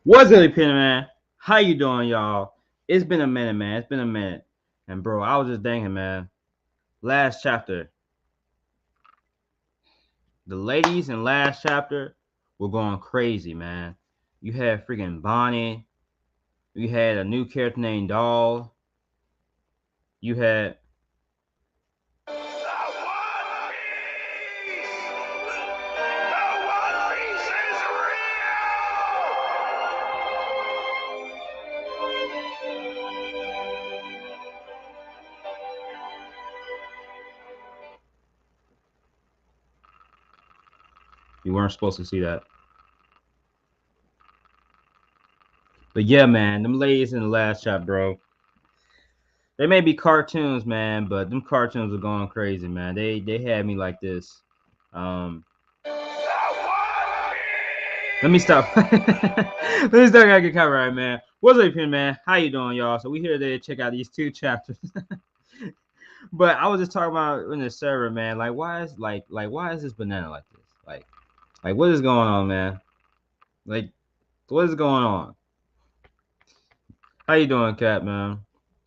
What's up, Penny man? How you doing, y'all? It's been a minute, man. It's been a minute. And bro, I was just thinking, man. Last chapter, the ladies in last chapter were going crazy, man. You had freaking Bonnie. You had a new character named Doll. You had. You weren't supposed to see that. But yeah, man, them ladies in the last chapter, bro. They may be cartoons, man, but them cartoons are going crazy, man. They had me like this. Um, Let me stop. Let me start. I get covered, right, man. What's up, Pin man? How you doing, y'all? So we here today to check out these two chapters. But I was just talking about in the server, man. Like, why is this banana like this? Like, what is going on, man? Like, what is going on? How you doing, Cat, man?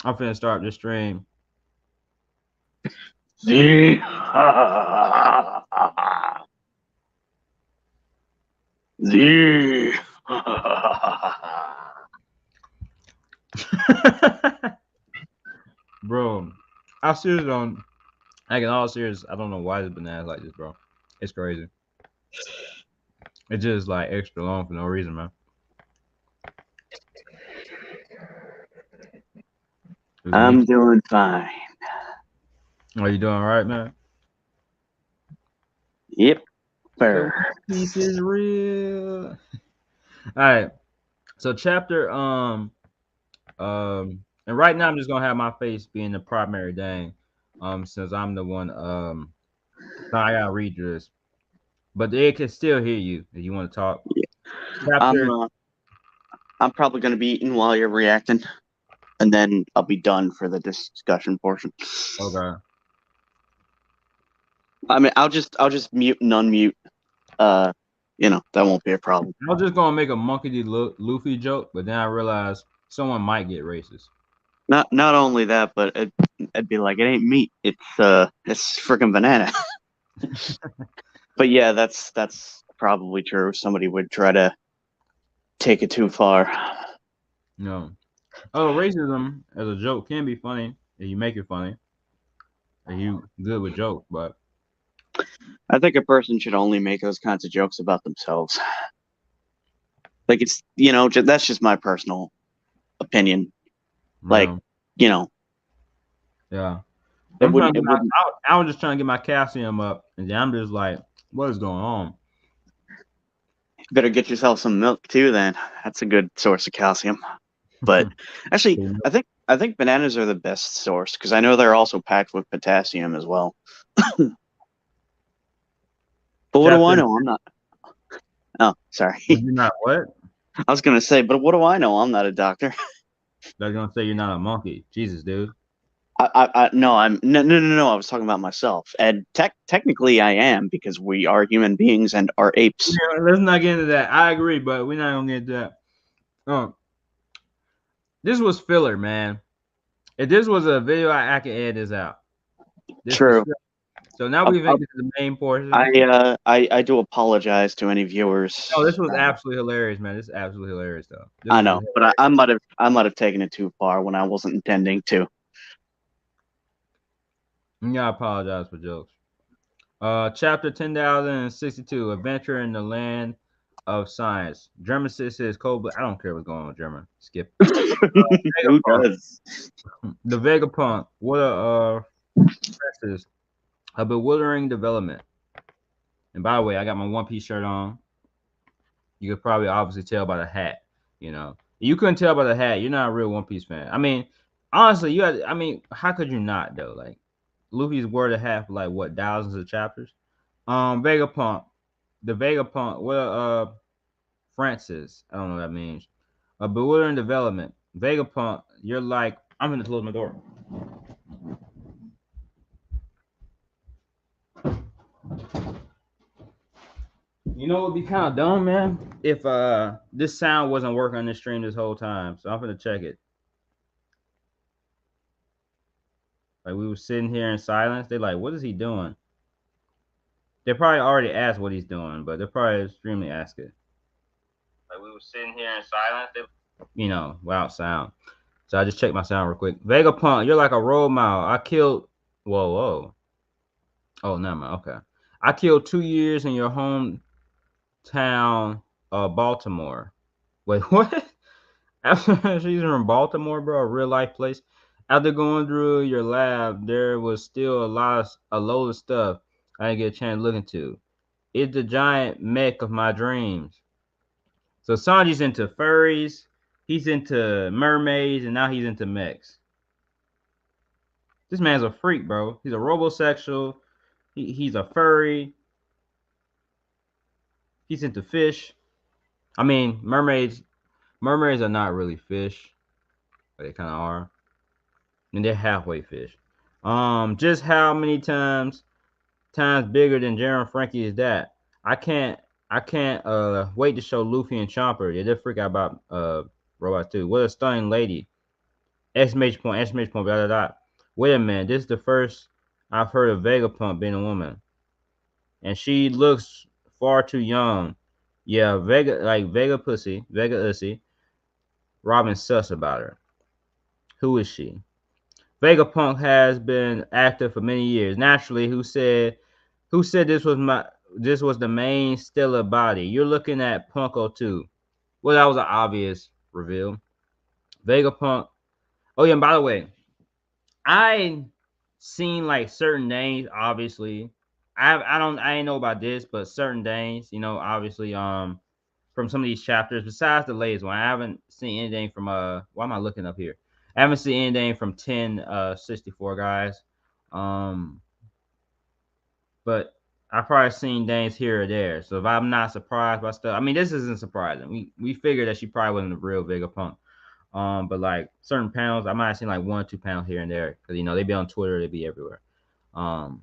I'm finna start the stream. Z. Z. Bro, I seriously don't. Like in all serious, I don't know why this banana's like this, bro. It's crazy. It's just like extra long for no reason, man. It's me. I'm doing fine. Are you doing all right, man? Yep. Cause Sir. peace is real. All right. So chapter and right now I'm just gonna have my face being the primary thing. Since I'm the one so I gotta read this. But they can still hear you if you want to talk. I'm Chapter uh, I'm probably gonna be eating while you're reacting, and then I'll be done for the discussion portion. okay. I mean, I'll just mute and unmute. That won't be a problem. I was just gonna make a Monkey D. Luffy joke, but then I realized someone might get racist. Not only that, but it'd be like it ain't meat. It's freaking banana. But yeah, that's probably true. Somebody would try to take it too far. No. Oh, racism as a joke can be funny if you make it funny. If you good with jokes, but I think a person should only make those kinds of jokes about themselves. Like that's just my personal opinion. Like, no. you know, Yeah. it I'm trying wouldn't to it get my. wouldn't I was just trying to get my calcium up, and then I'm just like, what is going on? better get yourself some milk too then. That's a good source of calcium. But actually, I think bananas are the best source because I know they're also packed with potassium as well. But what do I Chapter. know? I'm not. Oh, sorry. Would you not what? I was gonna say, but what do I know? I'm not a doctor. They're gonna say you're not a monkey. Jesus, dude. No, I'm no. I was talking about myself, and technically I am because we are human beings and are apes. Yeah, let's not get into that. I agree, but we're not gonna get into that. This was filler, man. If this was a video, I can edit this out. This was True. filler. So now I, we've entered the main portion. I do apologize to any No, this viewers. was absolutely hilarious, man. This is absolutely hilarious, though. This I was know, but hilarious. I might have taken it too far when I wasn't intending to. Yeah, I apologize for jokes. Chapter 10,062, Adventure in the Land of Science. German says cold, but I don't care what's going on with German. Skip. Who Vegapunk. does? The Vegapunk. What a impressive, a bewildering development. And by the way, I got my One Piece shirt on. You could probably obviously tell by the hat. You know, you couldn't tell by the hat. You're not a real One Piece fan. I mean, honestly, you had. I mean, how could you not though? Like, Luffy's word a half, like what thousands of chapters. Vegapunk, the Vegapunk. Francis. I don't know what that means. A bewildering development. Vegapunk. You're like, I'm gonna close my door. You know, it'd be kind of dumb, man, if this sound wasn't working on this stream this whole time. So I'm gonna check it. Like we were sitting here in silence. They're like, "What is he doing?" They probably already asked what he's doing, but they're probably extremely asking. Like we were sitting here in silence. You know, without sound. So I just checked my sound real quick. Vegapunk, you're like a role model. I killed. Whoa, whoa. Oh, never mind. Okay. I killed 2 years in your hometown, Baltimore. Wait, what? After she's from Baltimore, bro, a real life place. After going through your lab, there was still a load of stuff I didn't get a chance to look into. It's the giant mech of my dreams. So Sanji's into furries, he's into mermaids, and now he's into mechs. This man's a freak, bro. He's a robosexual. He's a furry. He's into fish. I mean, mermaids. Mermaids are not really fish, but they kind of are, and they're halfway fish. Just how many times bigger than Jeremy Frankie is that? I can't. I can't wait to show Luffy and Chomper. Yeah, they're freak out about robots too. What a stunning lady! Exclamation point! Exclamation point! Blah blah blah. Wait a minute. This is the first I've heard of Vegapunk being a woman, and she looks far too young. Yeah, Vega pussy, Vega ussy. Robin's sus about her. Who is she? Vegapunk has been active for many years. Naturally, who said this was the main stellar body? You're looking at Punko too. Well, that was an obvious reveal. Vegapunk. Oh yeah, and by the way, I seen like certain names. Obviously, I ain't know about this, but certain names, obviously, from some of these chapters. Besides the latest one, I haven't seen anything from Why am I looking up here? I haven't seen anything from 1064 guys. Um, but I probably seen things here or there. So if I'm not surprised by stuff, I mean, this isn't surprising. We figured that she probably wasn't a real Vegapunk. But like certain panels, I might have seen like 1 or 2 panels here and there because they be on Twitter, they be everywhere. Um,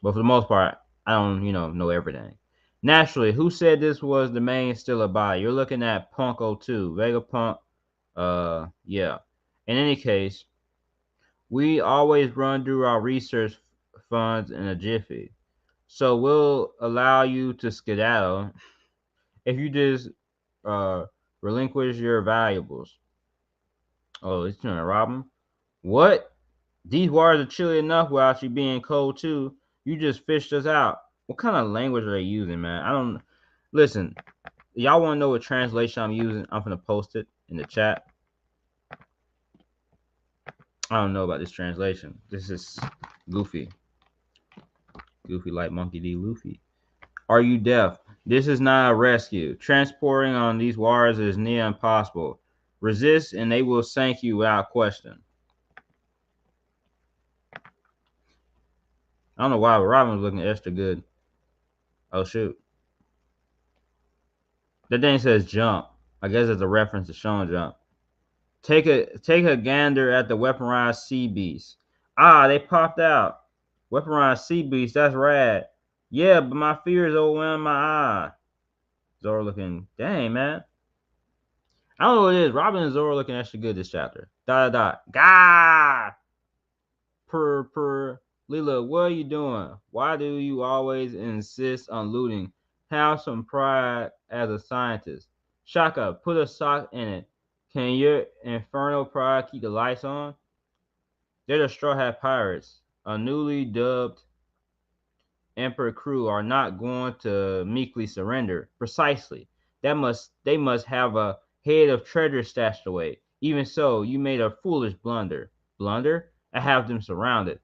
but for the most part, I don't know everything. Naturally, who said this was the main still a buy? You're looking at Punk 02, Vegapunk. Yeah. In any case, we always run through our research funds in a jiffy. So we'll allow you to skedaddle if you just uh relinquish your valuables. Oh, it's trying to rob him. What? These waters are chilly enough without you being cold too. You just fished us out. What kind of language are they using, man? I don't listen. Y'all want to know what translation I'm using? I'm gonna post it in the chat. I don't know about this translation. This is goofy. Goofy like Monkey D. Luffy. Are you deaf? This is not a rescue. Transporting on these wires is near impossible. Resist and they will sink you without question. I don't know why, but Robin was looking extra good. Oh shoot. That thing says jump. I guess it's a reference to Sean Jump. Take a gander at the weaponized sea beast. Ah, they popped out. Weaponized sea beast, that's rad. Yeah, but my fears overwhelm my eye. Zoro looking, dang man. I don't know what it is. Robin and Zoro looking extra good this chapter. Dot dot. Gah! Per. Lila, what are you doing? Why do you always insist on looting? Have some pride as a scientist. Shaka, put a sock in it. Can your infernal pride keep the lights on? They're the Straw Hat Pirates, a newly dubbed Emperor crew are not going to meekly surrender. Precisely. They must have a head of treasure stashed away. Even so, you made a foolish blunder. Blunder? I have them surrounded.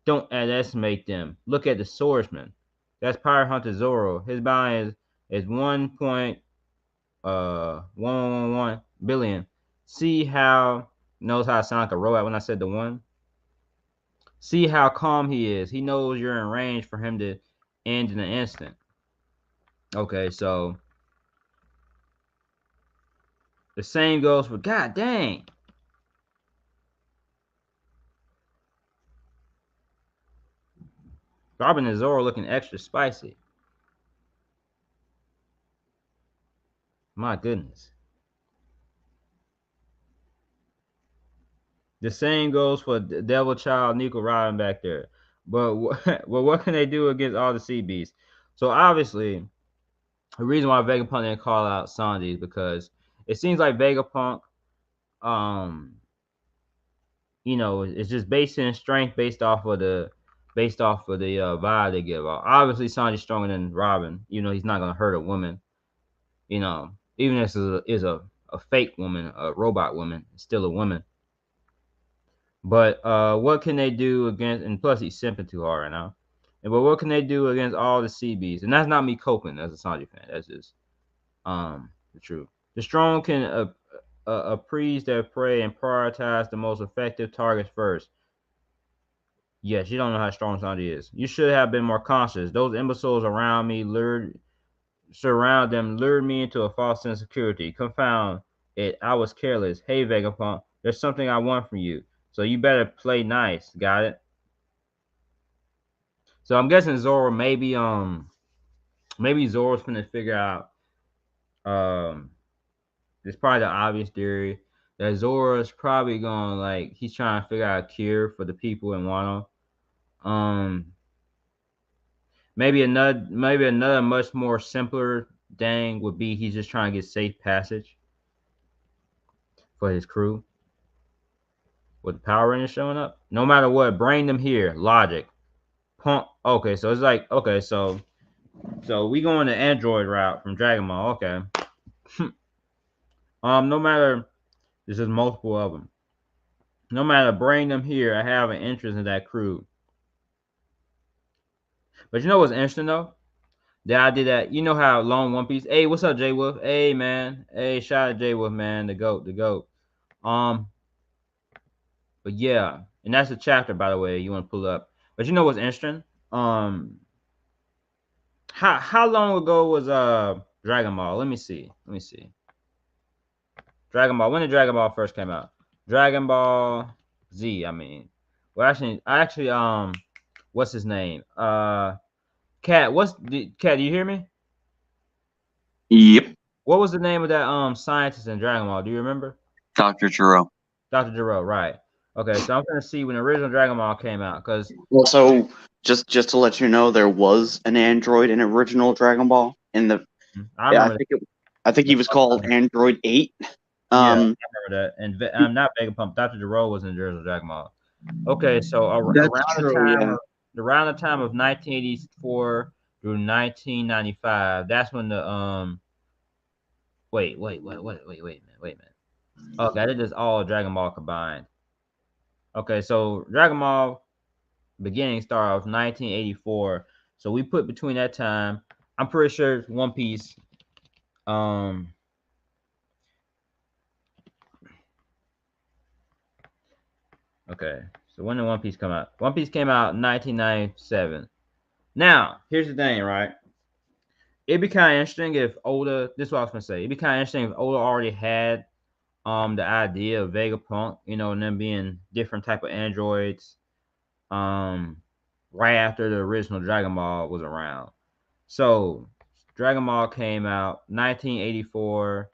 Don't underestimate them. Look at the swordsman. That's Pirate Hunter Zoro. His balance is 1.1111 billion. See how knows how to sound like a robot when I said the one? See how calm he is. He knows you're in range for him to end in an instant. Okay, so the same goes for God dang. Robin and Zoro looking extra spicy. My goodness. The same goes for Devil Child Nico Robin back there. But well, what can they do against all the sea beasts? So obviously, the reason why Vegapunk didn't call out Sanji is because it seems like Vegapunk, um, it's just based in strength based off of the vibe they give off. Obviously, Sanji's stronger than Robin. He's not gonna hurt a woman. Even if this is a fake woman, a robot woman, it's still a woman. But what can they do against? And plus, he's simping too hard right now. But what can they do against all the sea beasts? And that's not me coping as a Sanji fan. That's just the truth. The strong can appraise their prey and prioritize the most effective targets first. Yes, you don't know how strong Sanji is. You should have been more conscious. Those imbeciles around me lured me into a false sense of security. Confound it, I was careless. Hey, Vegapunk, there's something I want from you. So you better play nice. Got it? So I'm guessing Zoro maybe Zoro's gonna figure out it's probably the obvious theory that Zoro's probably going like he's trying to figure out a cure for the people in Wano. Um maybe another much more simpler thing would be he's just trying to get safe passage for his crew with the Power Rangers showing up. No matter what, bring them here. Logic. Pump. Okay, so it's like okay, so we going the Android route from Dragon Ball. Okay. No matter there's just multiple of them. No matter bring them here, I have an interest in that crew. But you know what's interesting though? That I did that. You know how long One Piece. Hey, what's up, J Wolf? Hey man. Hey, shout out J Wolf, man. The goat, the goat. Um, but yeah, and that's a chapter by the way. You want to pull up. But you know what's interesting? Um, how long ago was Dragon Ball? Let me see. Let me see. Dragon Ball. When did Dragon Ball first came out? Dragon Ball Z. I mean, well, actually, what's his name? Cat. Cat? Do you hear me? Yep, What was the name of that scientist in Dragon Ball? Do you remember? Dr. Gero. Dr. Gero, right? Okay, so I'm gonna see when the original Dragon Ball came out, because Also, just to let you know, there was an android in original Dragon Ball. In the I yeah, remember. I think he was called Android 8. Yeah, Um, I remember that. And I'm not Vegapump. Dr. Gero was in the original Dragon Ball. Okay, so that's true. Yeah. around the time of 1984 through 1995, that's when the wait a minute. Okay, I did this all Dragon Ball combined. Okay, so Dragon Ball beginning star of 1984. So we put between that time. I'm pretty sure One Piece. Um. Okay. So when did One Piece come out? One Piece came out in 1997. Now here's the thing, right? It'd be kind of interesting if Oda. This is what I was gonna say. It'd be kind of interesting if Oda already had the idea of Vegapunk, and them being different type of androids. Um, right after the original Dragon Ball was around. So Dragon Ball came out 1984,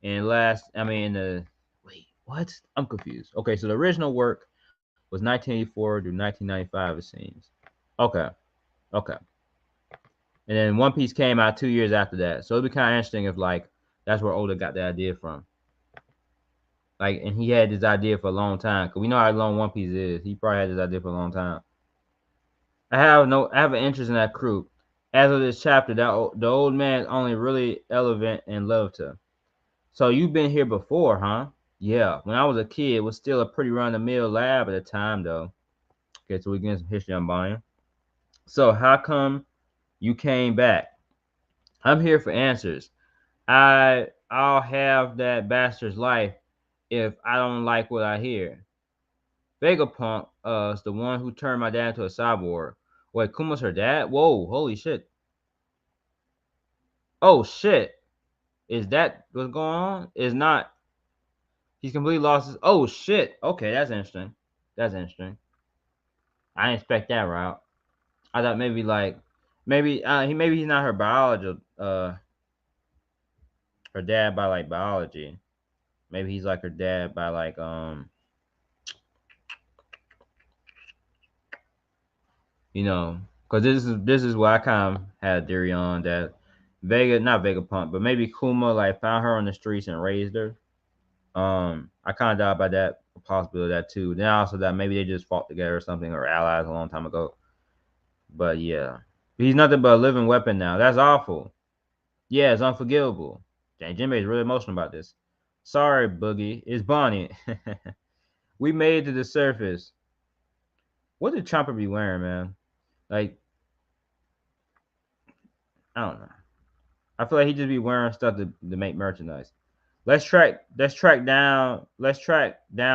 and the wait, what? I'm confused. Okay, so the original work was 1984 to 1995. It seems. Okay, okay, and then One Piece came out 2 years after that. So it'd be kind of interesting if like that's where Oda got the idea from. Like, and he had this idea for a long time. Cause we know how long One Piece is. He probably had this idea for a long time. I have an interest in that crew. As of this chapter, the old man only really relevant and loved her. So you've been here before, huh? Yeah. When I was a kid, it was still a pretty run of the mill lab at the time, though. Okay, so we get some history on Bonnie. So how come you came back? I'm here for answers. I'll have that bastard's life if I don't like what I hear. Vegapunk is the one who turned my dad into a cyborg. Wait, Kuma's her dad? Whoa, holy shit. Oh shit. Is that what's going on? Is not he's completely lost his oh shit. Okay, that's interesting. That's interesting. I didn't expect that route. I thought maybe like maybe he's not her biological her dad by like biology. Maybe he's like her dad by like you know, because this is what I kind of had a theory on that not Vegapunk, but maybe Kuma like found her on the streets and raised her. I kind of doubt about that possibility of that too. Then also that maybe they just fought together or something or allies a long time ago. But yeah, he's nothing but a living weapon now. That's awful. Yeah, it's unforgivable. Dang, Jinbei's really emotional about this. Sorry, Boogie. It's Bonnie. We made it to the surface. What did Chopper be wearing, man? Like, I don't know. I feel like he just be wearing stuff to make merchandise. Let's track down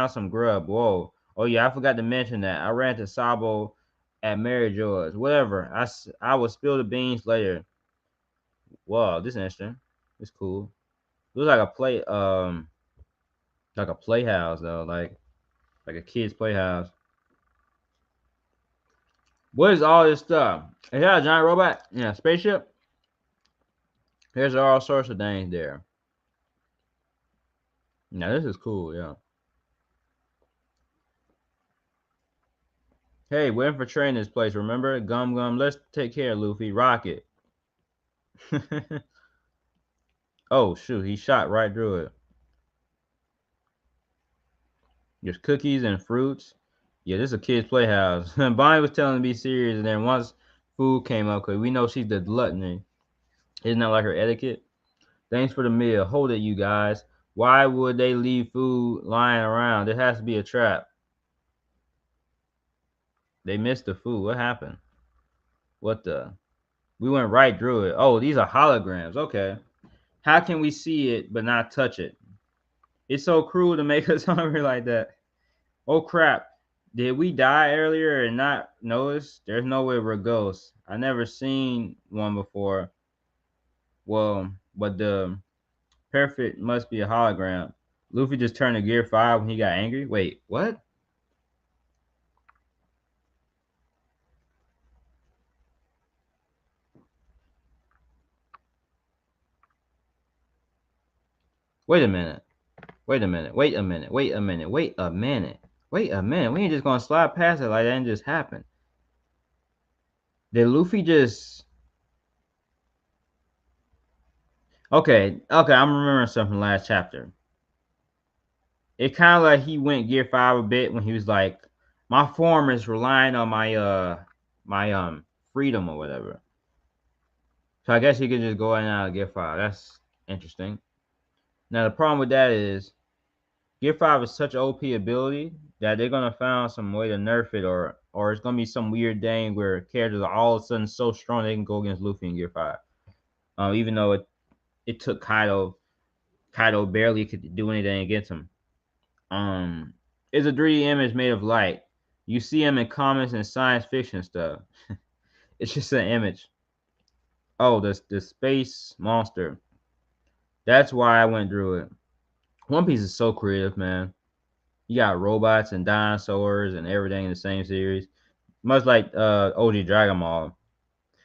some grub. Whoa. Oh yeah, I forgot to mention that. I ran to Sabo at Mary Joy's. Whatever. I will spill the beans later. Whoa, this is interesting. It's cool. Looks like a playhouse though, like a kid's playhouse. What is all this stuff? Is that a giant robot? Yeah, spaceship? There's all sorts of things there. Now this is cool, yeah. Hey, we're infiltrating this place, remember? Gum Gum, let's take care, Luffy. Rocket. Oh shoot, he shot right through it. There's cookies and fruits. Yeah, this is a kid's playhouse. Bonnie was telling to be serious, and then once food came up, because we know she's the gluttony. Isn't that like her etiquette? Thanks for the meal. Hold it, you guys. Why would they leave food lying around? There has to be a trap. They missed the food. What happened? What the? We went right through it. Oh, these are holograms. Okay. How can we see it but not touch it? It's so cruel to make us hungry like that. Oh crap. Did we die earlier and not notice? There's no way we're ghosts. I never seen one before. Well, but the perfect must be a hologram. Luffy just turned to gear 5 when he got angry. Wait, what? Wait a minute. Wait a minute. Wait a minute. Wait a minute. Wait a minute. Wait a minute. We ain't just gonna slide past it like that and just happen. Did Luffy just Okay, I'm remembering something from last chapter. It kind of like he went gear 5 a bit when he was like, my form is relying on my freedom or whatever. So I guess he could just go in and out of gear 5. That's interesting. Now the problem with that is gear 5 is such OP ability that they're gonna find some way to nerf it, or it's gonna be some weird thing where characters are all of a sudden so strong they can go against Luffy in gear 5. Even though it took Kaido barely could do anything against him. It's a 3D image made of light. You see him in comics and science fiction stuff. It's just an image. Oh, the space monster. That's why I went through it. One Piece is so creative, man. You got robots and dinosaurs and everything in the same series. Much like OG Dragon Ball.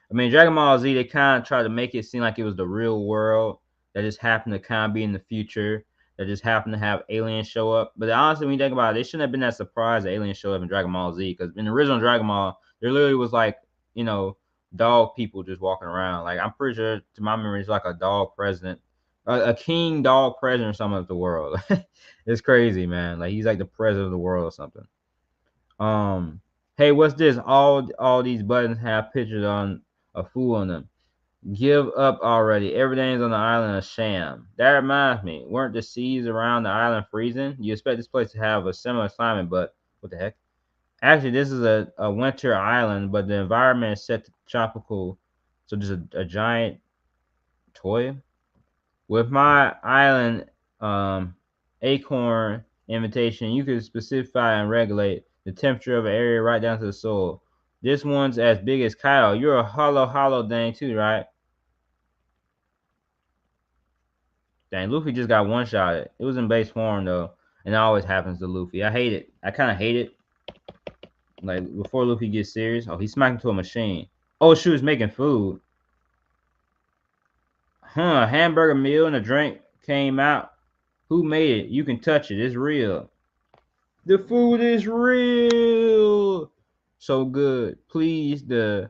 I mean, Dragon Ball Z, they kind of tried to make it seem like it was the real world that just happened to kind of be in the future, that just happened to have aliens show up. But honestly, when you think about it, they shouldn't have been that surprised that aliens showed up in Dragon Ball Z, because in the original Dragon Ball, there literally was like, dog people just walking around. Like, I'm pretty sure, to my memory, it's like a dog president, a king dog president or something of the world. It's crazy, man. Like, he's like the president of the world or something. Hey, what's this? All these buttons have pictures on a fool on them. Give up already. Everything's on the island a sham. That reminds me, weren't the seas around the island freezing? You expect this place to have a similar climate, but what the heck? Actually, this is a winter island, but the environment is set to tropical. So there's a giant toy. With my island acorn invitation, you can specify and regulate the temperature of an area right down to the soil. This one's as big as Kyle. You're a hollow thing too, right? Dang, Luffy just got one shot. It was in base form though, and it always happens to Luffy. I hate it. I kind of hate it. Like before Luffy gets serious. Oh, he's smacking to a machine. Oh, shoot, he's making food. Huh? A hamburger meal and a drink. came out. Who made it? You can touch it. It's real. The food is real. So good. Please, the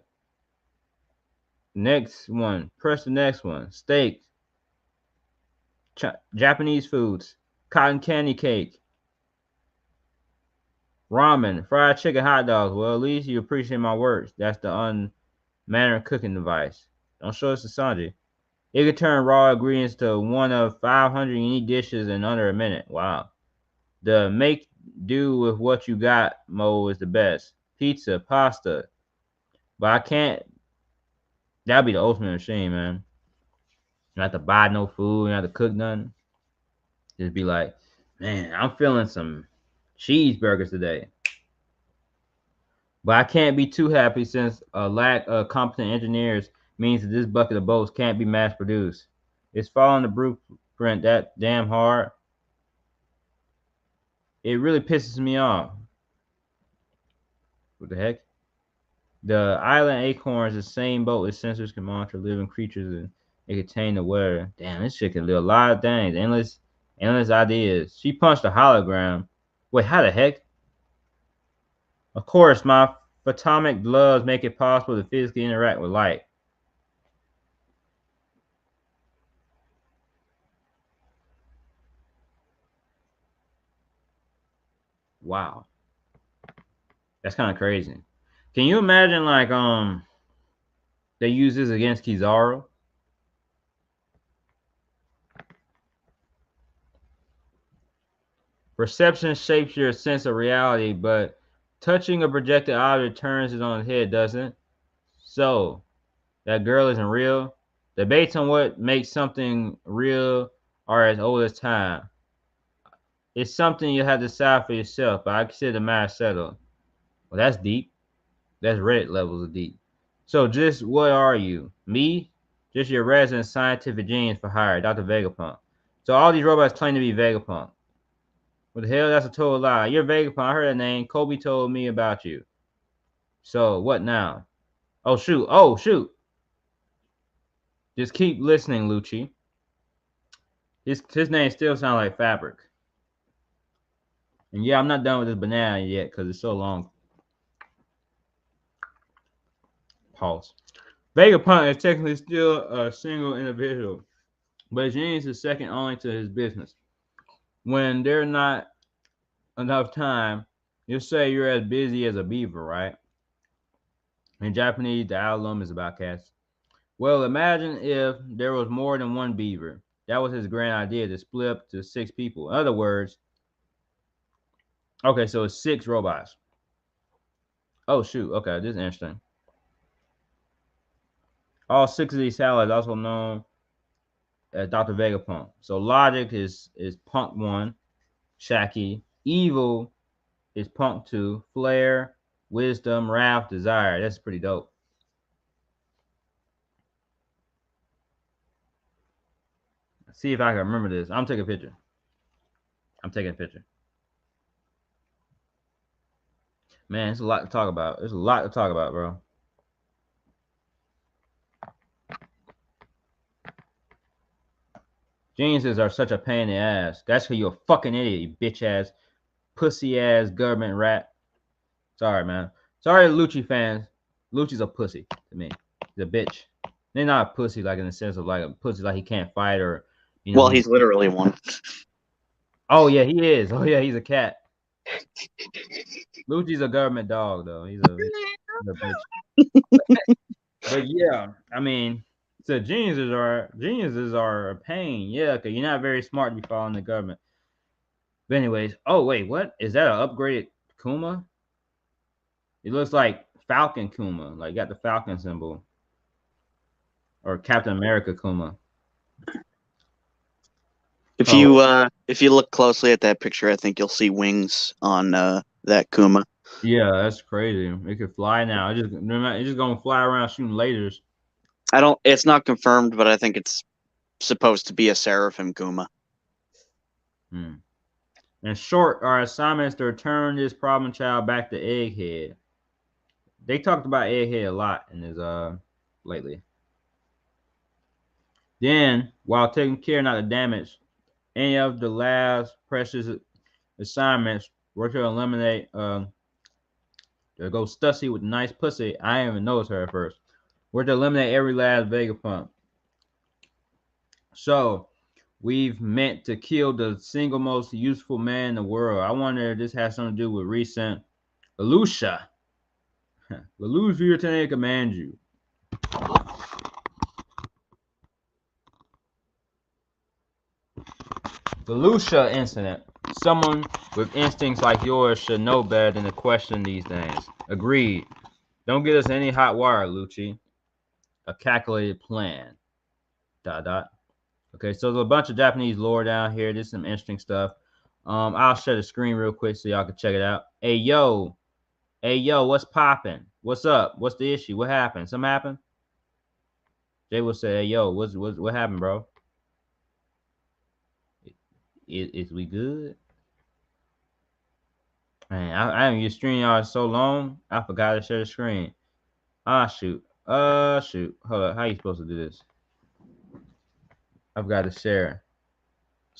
next one. Press the next one. Steak. Japanese foods. Cotton candy cake. Ramen. Fried chicken hot dogs. Well, at least you appreciate my works. That's the unmannered cooking device. Don't show us to Sanjay. It could turn raw ingredients to one of 500 unique dishes in under a minute. Wow. The make do with what you got mode is the best. Pizza, pasta. But I can't. That'd be the ultimate machine, man. You don't have to buy no food. You don't have to cook nothing. Just be like, man, I'm feeling some cheeseburgers today. But I can't be too happy since a lack of competent engineers means that this bucket of bolts can't be mass produced. It's following the blueprint that damn hard. It really pisses me off. What the heck? The island acorns, the same boat as sensors can monitor living creatures and they contain the weather. Damn, this shit can do a lot of things. Endless ideas. She punched a hologram. Wait, how the heck? Of course, my photomic gloves make it possible to physically interact with light. Wow. That's kind of crazy. Can you imagine like they use this against Kizaru? Perception shapes your sense of reality, but touching a projected object turns it on its head, doesn't it? So, that girl isn't real. Debates on what makes something real are as old as time. It's something you have to decide for yourself, but I consider the matter settled. Well, that's deep. That's Reddit levels of deep. So, just what are you? Me? Just your resident scientific genius for hire, Dr. Vegapunk. So, all these robots claim to be Vegapunk. What the hell? That's a total lie. You're Vegapu. I heard that name. Kobe told me about you. So what now? Oh shoot. Oh shoot. Just keep listening, Lucci. His name still sounds like fabric. And yeah, I'm not done with this banana yet because it's so long. Pause. Vegapunk is technically still a single individual, but his genius is second only to his business. When there's not enough time, you'll say you're as busy as a beaver, right? In Japanese, the alum is about cats. Well, imagine if there was more than one beaver. That was his grand idea to split up to 6 people. In other words, okay, so it's 6 robots. Oh shoot, okay, this is interesting. All 6 of these satellites also known as Dr. Vegapunk. So logic is Punk 1, Shaki, evil is Punk 2, Flare, wisdom, wrath, desire. That's pretty dope. Let's see if I can remember this. I'm taking a picture. I'm taking a picture. Man, it's a lot to talk about. There's a lot to talk about, bro. Geniuses are such a pain in the ass. That's because you're a fucking idiot, you bitch ass, pussy ass government rat. Sorry, man. Sorry, Lucci fans. Lucci's a pussy to me. He's a bitch. They're not a pussy like in the sense of like a pussy like he can't fight or you know. Well, he's literally one. Oh yeah, he is. Oh yeah, he's a cat. Lucci's a government dog though. He's a bitch. But yeah, I mean, so geniuses are a pain. Yeah, because you're not very smart to be following the government. But anyways, oh wait, what is that? An upgraded Kuma? It looks like Falcon Kuma. Like got the Falcon symbol, or Captain America Kuma. If Oh you look closely at that picture, I think you'll see wings on that Kuma. yeah, that's crazy. It could fly now. It's just gonna fly around shooting lasers. It's not confirmed, but I think it's supposed to be a Seraphim Kuma. In short, our assignment is to return this problem child back to Egghead. They talked about Egghead a lot in this lately. Then, while taking care not to damage any of the last precious assignments were to eliminate there goes Stussy with nice pussy. I didn't even notice her at first. We're to eliminate every last Vegapunk. So we've meant to kill the single most useful man in the world. I wonder if this has something to do with recent Alusha. Lelouch Vuitton command you. The Lucia incident. Someone with instincts like yours should know better than to question these things. Agreed. Don't get us any hot wire, Lucci. A calculated plan. Dot dot. Okay, so there's a bunch of Japanese lore down here. There's some interesting stuff. I'll share the screen real quick so y'all can check it out. Hey yo, what's popping? What's up? What's the issue? What happened? Something happened? Jay will say, hey yo, what happened, bro? Is we good? Man, I haven't used StreamYard so long, I forgot to share the screen. Ah, shoot. Shoot. Hold up. How you supposed to do this? I've got to share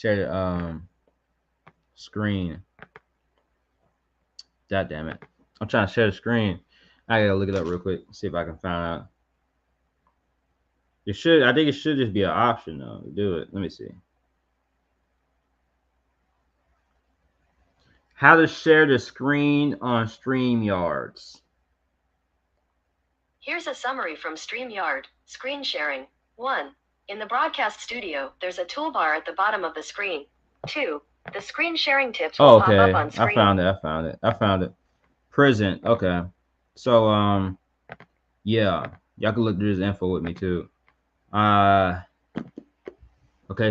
the screen. God damn it. I'm trying to share the screen. I gotta look it up real quick. See if I can find out. I think it should just be an option though to do it. Let me see. How to share the screen on StreamYards. Here's a summary from StreamYard. Screen sharing. 1. In the broadcast studio, there's a toolbar at the bottom of the screen. 2. The screen sharing tips will pop up on screen. I found it. Prison. Okay. So yeah. Y'all can look through this info with me too. Okay,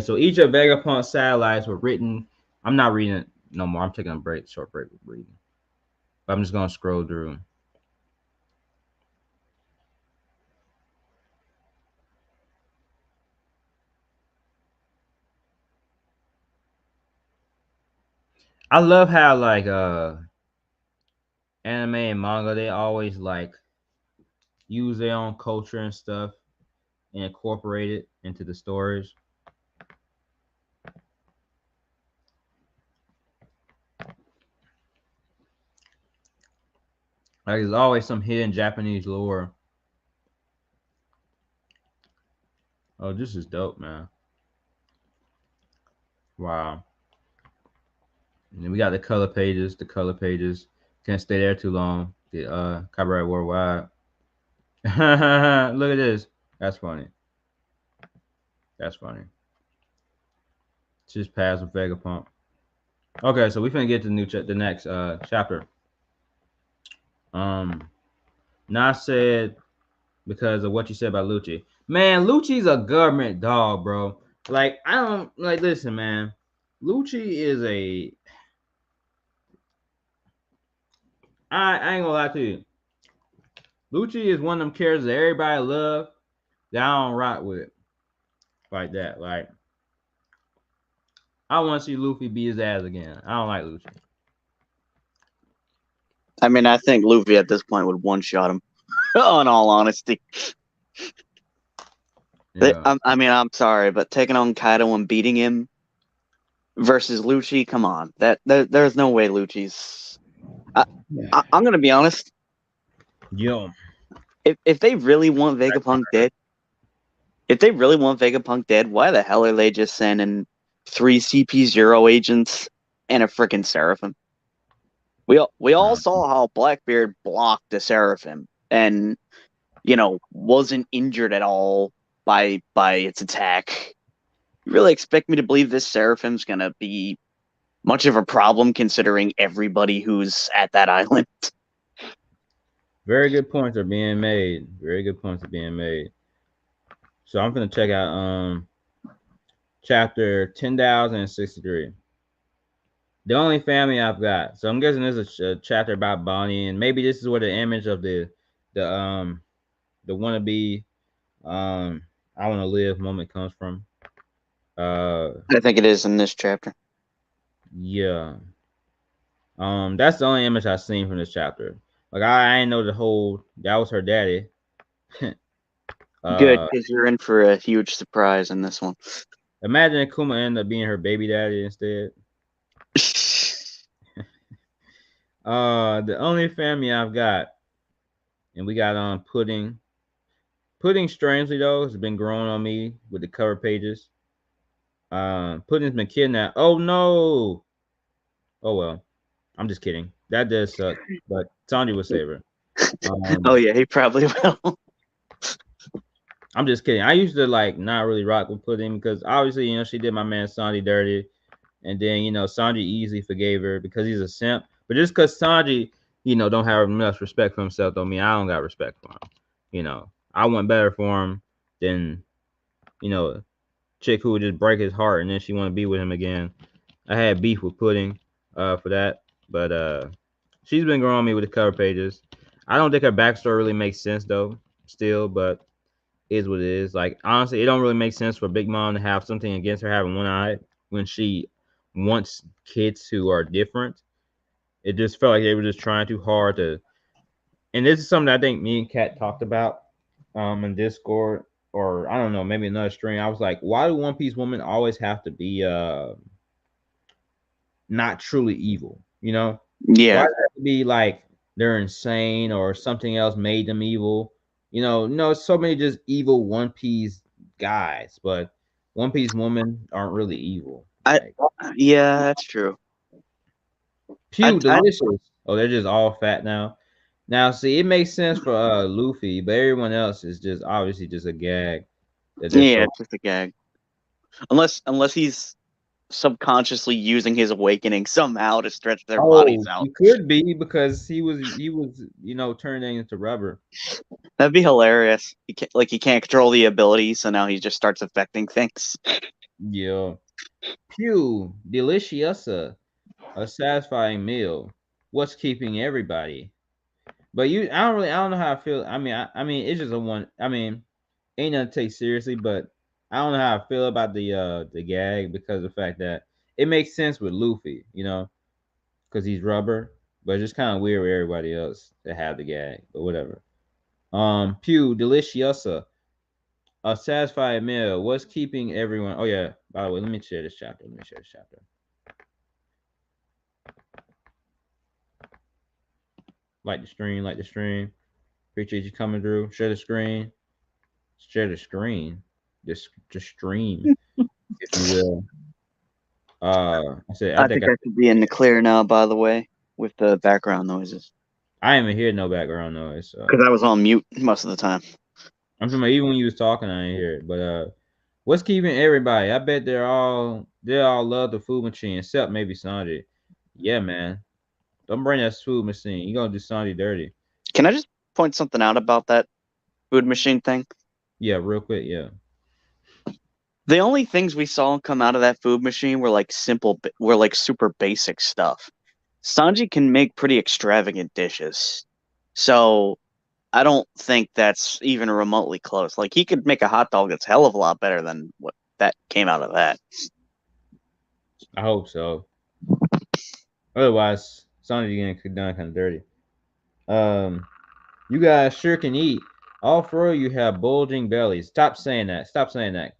so each of Vegapunk satellites were written. I'm not reading it no more. I'm taking a short break with reading. But I'm just gonna scroll through. I love how like anime and manga, they always like use their own culture and stuff and incorporate it into the stories. Like there's always some hidden Japanese lore. Oh, this is dope, man. Wow. And then we got the color pages. The color pages can't stay there too long. The copyright worldwide. Look at this. That's funny. That's funny. It's just pass with Vegapunk. Okay, so we finna get to the next chapter. Not said because of what you said about Lucci. Man, Lucci's a government dog, bro. Like I don't like. Listen, man. Lucci is a. I ain't gonna lie to you. Lucci is one of them characters that everybody love that I don't rock with like that. Like I want to see Luffy beat his ass again. I don't like Lucci. I mean, I think Luffy at this point would one-shot him. In all honesty, Yeah. I mean, I'm sorry, but taking on Kaido and beating him versus Lucci, come on, there's no way Lucci's. I'm gonna be honest. Yo. If they really want Vegapunk dead, why the hell are they just sending 3 CP0 agents and a freaking Seraphim? We all saw how Blackbeard blocked the Seraphim and wasn't injured at all by its attack. You really expect me to believe this Seraphim's gonna be much of a problem considering everybody who's at that island? Very good points are being made. Very good points are being made. So I'm gonna check out chapter 10,063. The only family I've got. So I'm guessing there's a chapter about Bonnie, and maybe this is where the image of the wannabe I want to live moment comes from. I think it is in this chapter. Yeah. That's the only image I've seen from this chapter. Like I didn't know that was her daddy. Good, because you're in for a huge surprise in this one. Imagine Kuma ended up being her baby daddy instead. The only family I've got, and we got on Pudding. Pudding, strangely though, has been growing on me with the cover pages. Pudding's been kidnapped. Oh no! Oh well, I'm just kidding. That does suck, but Sanji will save her. Oh yeah, he probably will. I'm just kidding. I used to like not really rock with Pudding because obviously, she did my man Sanji dirty. And then, Sanji easily forgave her because he's a simp. But just because Sanji, don't have enough respect for himself don't mean I don't got respect for him. I want better for him than, a chick who would just break his heart and then she want to be with him again. I had beef with Pudding for that. But she's been growing me with the cover pages. I don't think her backstory really makes sense though, still, but is what it is. Like honestly, it don't really make sense for Big Mom to have something against her having one eye when she wants kids who are different. It just felt like they were just trying too hard to. And this is something I think me and Kat talked about in Discord, or I don't know, maybe another stream. I was like, why do One Piece women always have to be not truly evil? Yeah, Why does it have to be like they're insane or something else made them evil? No, so many just evil One Piece guys, but One Piece women aren't really evil. Like, yeah, that's true. Pew, delicious. Oh, they're just all fat now. Now, see, it makes sense for Luffy, but everyone else is just obviously just a gag. That they're Yeah, so. it's just a gag. Unless he's subconsciously using his awakening somehow to stretch their bodies Oh, out. he could be because he was turning into rubber. That'd be hilarious. He can't control the ability, so now he just starts affecting things. Yeah. Pew, deliciosa, a satisfying meal. What's keeping everybody? But I don't know how I feel. I mean, it's just a one. I mean, ain't nothing to take seriously, but I don't know how I feel about the gag because of the fact that it makes sense with Luffy, because he's rubber, but it's just kind of weird with everybody else to have the gag, but whatever. Pew, deliciosa, a satisfied meal. What's keeping everyone? Oh yeah, by the way, let me share this chapter. Like the stream, like the stream. Appreciate you coming through. Share the screen. Share the screen. The stream, if you will. I I think think I should be in the clear now, by the way, with the background noises. I didn't even hear no background noise. So Because I was on mute most of the time. I'm talking about even when you was talking, I didn't hear it. But what's keeping everybody? I bet they all love the food machine, except maybe Sanji. Yeah, man. Don't bring that food machine. You gonna do Sanji dirty. Can I just point something out about that food machine thing? Yeah, real quick, yeah. The only things we saw come out of that food machine were like super basic stuff. Sanji can make pretty extravagant dishes. So I don't think that's even remotely close. Like he could make a hot dog that's hell of a lot better than what that came out of that. I hope so. Otherwise, Sanji getting done kind of dirty. You guys sure can eat. All four of you have bulging bellies. Stop saying that. Stop saying that.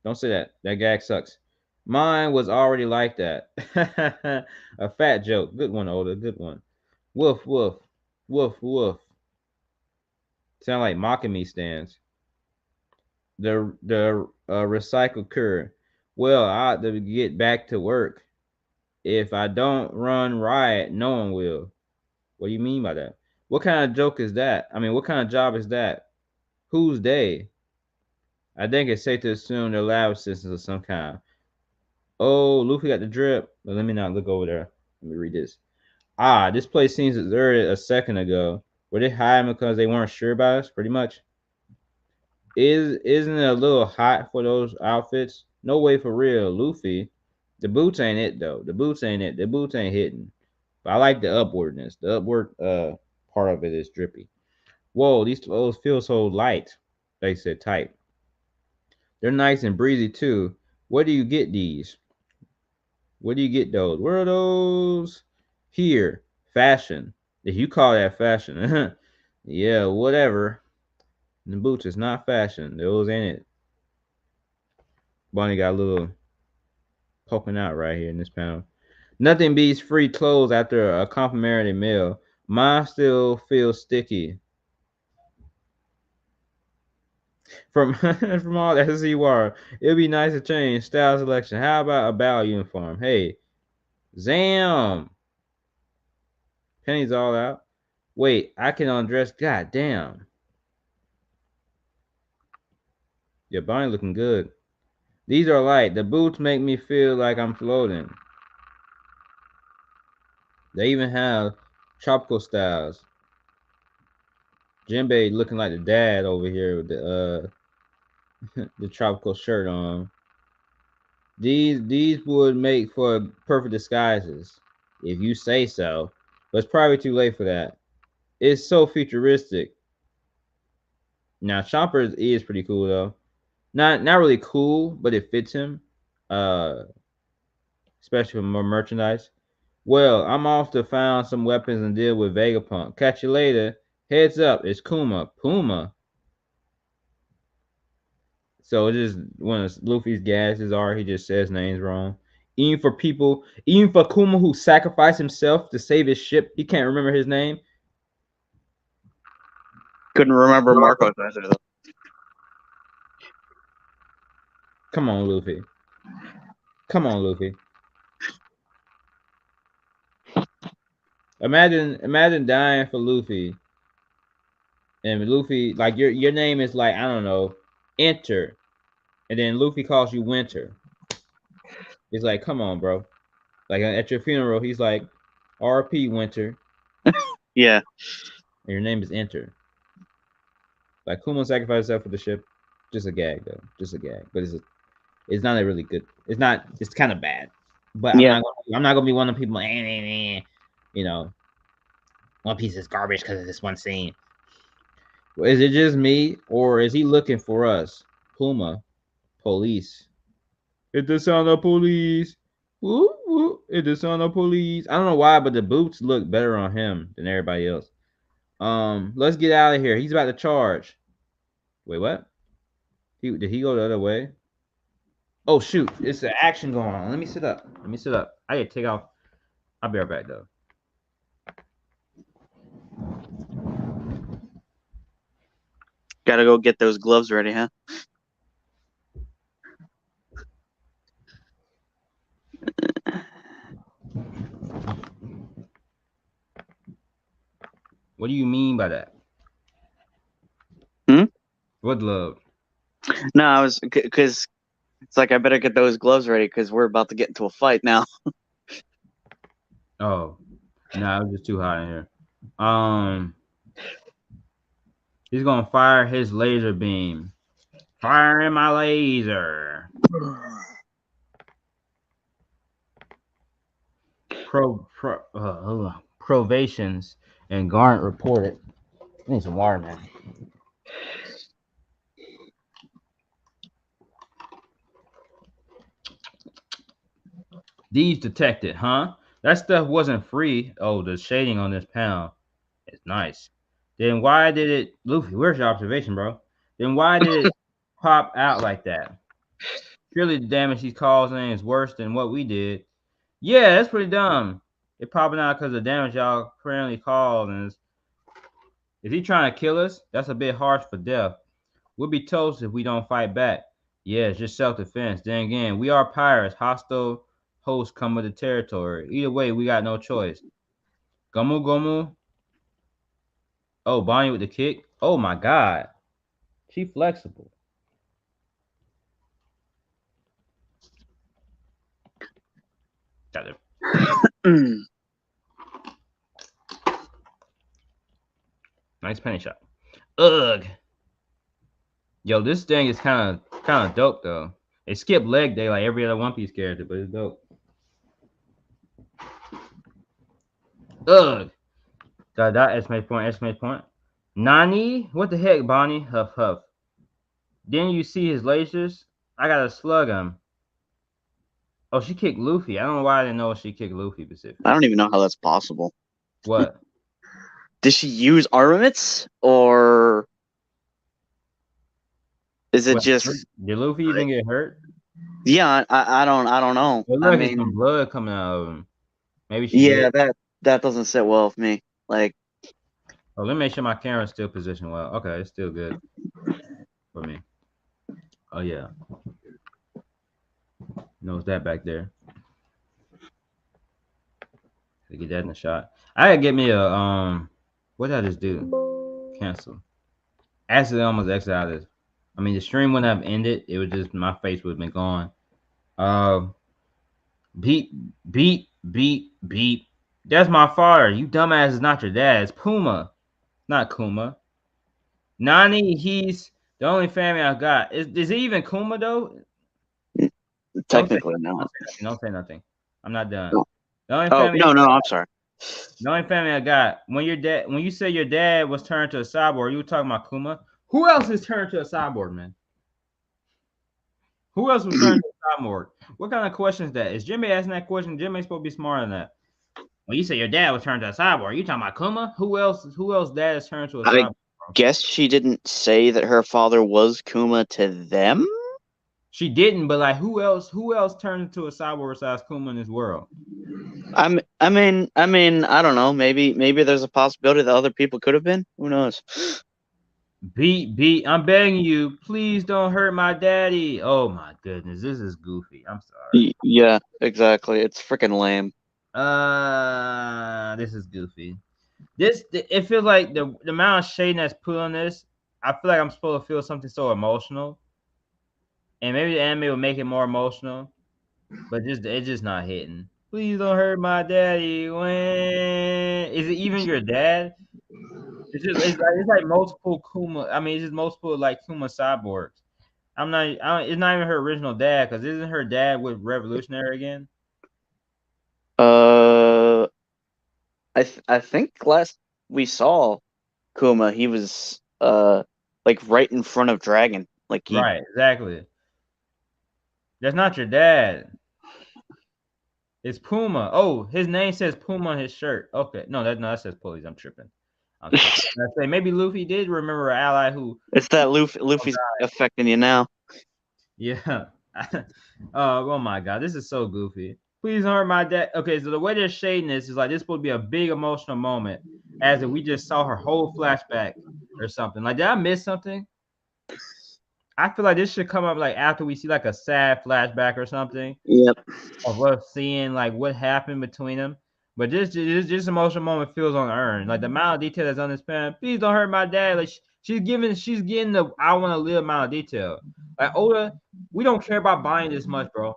Don't say that. That gag sucks. Mine was already like that. A fat joke. Good one, Oda. Good one. Woof, woof. Woof, woof. Sound like mocking me stands. The recycle cur. Well, I ought to get back to work. If I don't run riot, no one will. What do you mean by that? What kind of joke is that? I mean, what kind of job is that? Who's they? I think it's safe to assume they're lab assistants of some kind. Oh, Luffy got the drip. But let me not look over there. Let me read this. This place seems deserted a second ago. Were they hiding because they weren't sure about us? Pretty much. Isn't it a little hot for those outfits? No way for real, Luffy. The boots ain't it though. The boots ain't it. The boots ain't hitting. But I like the upwardness. The upward part of it is drippy. Whoa, these clothes feel so light. They said tight. They're nice and breezy too. Where do you get these? Where do you get those? Where are those? Here. Fashion. If you call that fashion. Yeah, whatever. The boots is not fashion. Those ain't it. Bonnie got a little poking out right here in this panel. Nothing beats free clothes after a complimentary meal. Mine still feels sticky. From from all that SCWR, it'd be nice to change style selection. How about a bow uniform? Hey, Zam! Penny's all out. Wait, I can undress. God damn. Your Bonnie looking good. These are light. The boots make me feel like I'm floating. They even have tropical styles. Jinbei looking like the dad over here with the the tropical shirt on. These would make for perfect disguises, if you say so. But it's probably too late for that. It's so futuristic. Now Chompers is pretty cool though. Not really cool, but it fits him. Uh Especially for more merchandise. Well, I'm off to find some weapons and deal with Vegapunk. Catch you later. Heads up, it's Kuma. Puma. So it is one of Luffy's gases are he just says names wrong. Even for Kuma who sacrificed himself to save his ship, he can't remember his name. Couldn't remember Marco's answer though. Come on, Luffy. Come on, Luffy. Imagine dying for Luffy. And Luffy, like your name is like, I don't know, Enter. And then Luffy calls you Winter. It's like, come on, bro. Like at your funeral, he's like, RP Winter. Yeah. And your name is Enter. Like Kuma sacrificed himself for the ship. Just a gag though. Just a gag. But it's not a really good. It's kind of bad. But yeah. I'm not gonna be one of the people, you know, One Piece is garbage because of this one scene. Is it just me, or is he looking for us? Puma, police. It's the sound of police. Woo, woo. It's the sound of police. I don't know why, but the boots look better on him than everybody else. Let's get out of here. He's about to charge. Wait, what? Did he go the other way? Oh shoot! It's an action going on. Let me sit up. I gotta take off. I'll be right back though. Gotta go get those gloves ready, huh? What do you mean by that? What glove? No, I was because it's like I better get those gloves ready because we're about to get into a fight now. Oh, no, it was just too hot in here. He's gonna fire his laser beam. Firing my laser. Provations and Garnet reported. I need some water, man. These detected, huh? That stuff wasn't free. Oh, the shading on this panel is nice. Then why did it, Luffy? Where's your observation, bro? Then why did it pop out like that? Surely the damage he's causing is worse than what we did. Yeah, that's pretty dumb. It popping out because the damage y'all apparently caused. And is he trying to kill us? That's a bit harsh for death. We'll be toast if we don't fight back. Yeah, it's just self-defense. Then again, we are pirates. Hostile hosts come with the territory. Either way, we got no choice. Gomu Gomu. Oh, Bonnie with the kick. Oh my god. She flexible. Got it. Nice penny shot. Ugh. Yo, this thing is kind of dope though. It skipped leg day like every other One Piece character, but it's dope. Ugh. Dot exclamation point. Nani? What the heck, Bonnie? Huff huff. Didn't you see his lasers? I gotta slug him. Oh, she kicked Luffy. I don't know why I didn't know she kicked Luffy specifically. I don't even know how that's possible. What? Did she use armaments or is it just? Did Luffy even get hurt? Yeah, I don't know. It I look like some mean, blood coming out of him. Maybe she yeah, did. that doesn't sit well with me. Like, Oh, let me make sure my camera's still positioned well. Okay, it's still good for me. Oh yeah, knows that back there. To get that in the shot. I gotta get me a what did I just do? Cancel. Accidentally almost exited out of this. I mean the stream wouldn't have ended, it would just my face would have been gone. Beep, beep, beep, beep. That's my father. You dumbass is not your dad. It's Puma, not Kuma. Nani, he's the only family I got. Is he even Kuma though? technically not. Don't say nothing. I'm not done. No. The only Oh family no, I'm sorry. The only family I got. When you say your dad was turned to a cyborg, you were talking about Kuma. Who else is turned to a cyborg, man? Who else was turned to a cyborg? What kind of question is that? Is Jimmy asking that question? Jimmy's supposed to be smarter than that. When you say your dad was turned to a cyborg, you talking about Kuma? Who else? Who else dad is turned to a cyborg? Guess she didn't say that her father was Kuma to them. She didn't, but like, who else? Who else turned into a cyborg besides Kuma in this world? I mean, I don't know. Maybe there's a possibility that other people could have been. Who knows? Beat. I'm begging you, please don't hurt my daddy. Oh my goodness, this is goofy. I'm sorry. Yeah, exactly. It's freaking lame. This is goofy. It feels like the amount of shade that's put on this. I feel like I'm supposed to feel something so emotional, and maybe the anime will make it more emotional, but it's just not hitting. Please don't hurt my daddy. When is it even your dad? It's like multiple Kuma. I mean, it's just multiple like Kuma cyborgs. It's not even her original dad because isn't her dad with Revolutionary again? I think last we saw Kuma, he was like right in front of Dragon. Like Right, exactly. That's not your dad. It's Puma. Oh, his name says Puma on his shirt. Okay, no, that says Pulleys. I'm tripping. I say maybe Luffy did remember an ally who. It's that Luffy's affecting you now. Yeah. Oh my god, this is so goofy. Please don't hurt my dad. Okay, so the way they're shading this is like this would be a big emotional moment, as if we just saw her whole flashback or something. Like, did I miss something? I feel like this should come up like after we see like a sad flashback or something. Yep. Of us seeing like what happened between them. But this emotional moment feels unearned. Like the amount of detail that's on this pen. Please don't hurt my dad. Like she's getting the I want to live amount of detail. Like Oda, we don't care about buying this much, bro.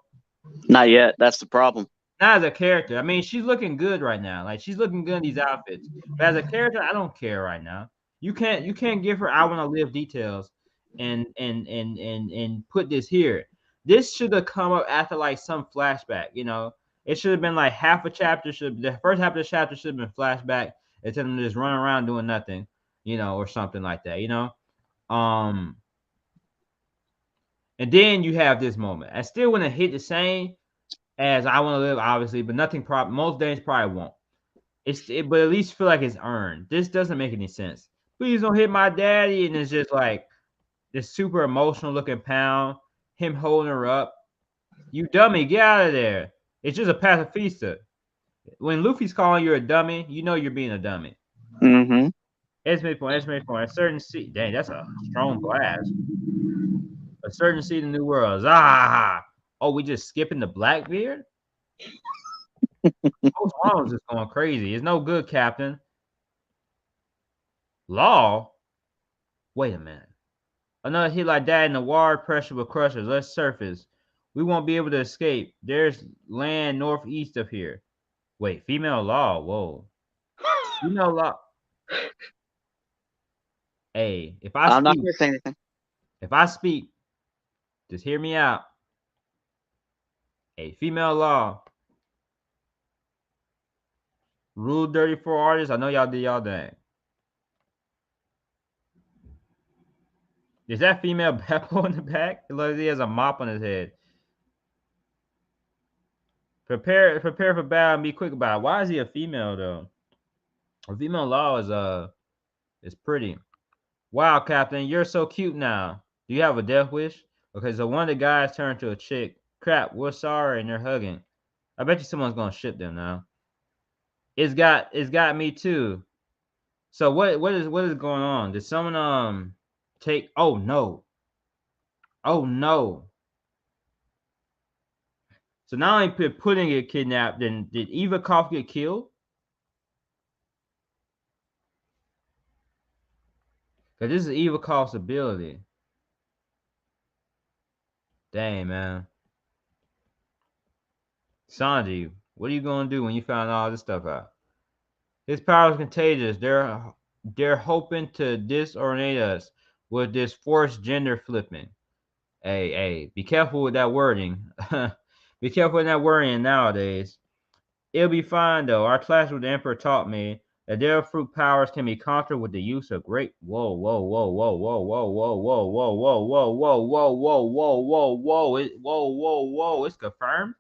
Not yet. That's the problem. Not as a character. I mean, she's looking good right now. Like she's looking good in these outfits. But as a character, I don't care right now. You can't give her I want to live details and put this here. This should have come up after like some flashback, you know. It should have been like half a chapter. The first half of the chapter should have been flashback instead of just running around doing nothing, you know, or something like that, you know. And then you have this moment. I still wouldn't hit the same as I want to live, obviously, but nothing. Most days probably won't. But at least feel like it's earned. This doesn't make any sense. Please don't hit my daddy, and it's just like this super emotional looking pound, him holding her up. You dummy, get out of there. It's just a pacifista. When Luffy's calling you a dummy, you know you're being a dummy. Mm-hmm. Exclamation point. A certain seed. Dang, that's a strong blast. A certain seed in the new world. Ah! Oh, we just skipping the Blackbeard? Most Arms is going crazy. It's no good, Captain. Law? Wait a minute. Another hit like that and the water pressure will crush us. Let's surface. We won't be able to escape. There's land northeast of here. Wait, female law. Whoa. Female law. Hey, I'm not gonna say anything. If I speak, just hear me out. Hey, female law. Rule 34 artists. I know y'all did y'all thing. Is that female Beppo in the back? It looks like he has a mop on his head. Prepare for battle and be quick about it. Why is he a female though? A female law is pretty. Wow, Captain, you're so cute now. Do you have a death wish? Okay, so one of the guys turned to a chick. Crap, we're sorry, and they're hugging. I bet you someone's gonna ship them now. It's got me too. So what is going on? Did someone take? Oh no! Oh no! So not only did Pudding get kidnapped, then did Eva Koff get killed? Because this is Eva Koff's ability. Dang, man. Sanji, what are you gonna do when you find all this stuff out? His power is contagious. They're hoping to disorient us with this forced gender flipping. Hey, be careful with that wording. Be careful with that wording nowadays. It'll be fine though. Our class with the Emperor taught me that their fruit powers can be conquered with the use of great. Whoa, whoa, whoa, whoa, whoa, whoa, whoa, whoa, whoa, whoa, whoa, whoa, whoa, whoa, whoa, whoa, whoa, whoa, whoa, whoa. It's confirmed.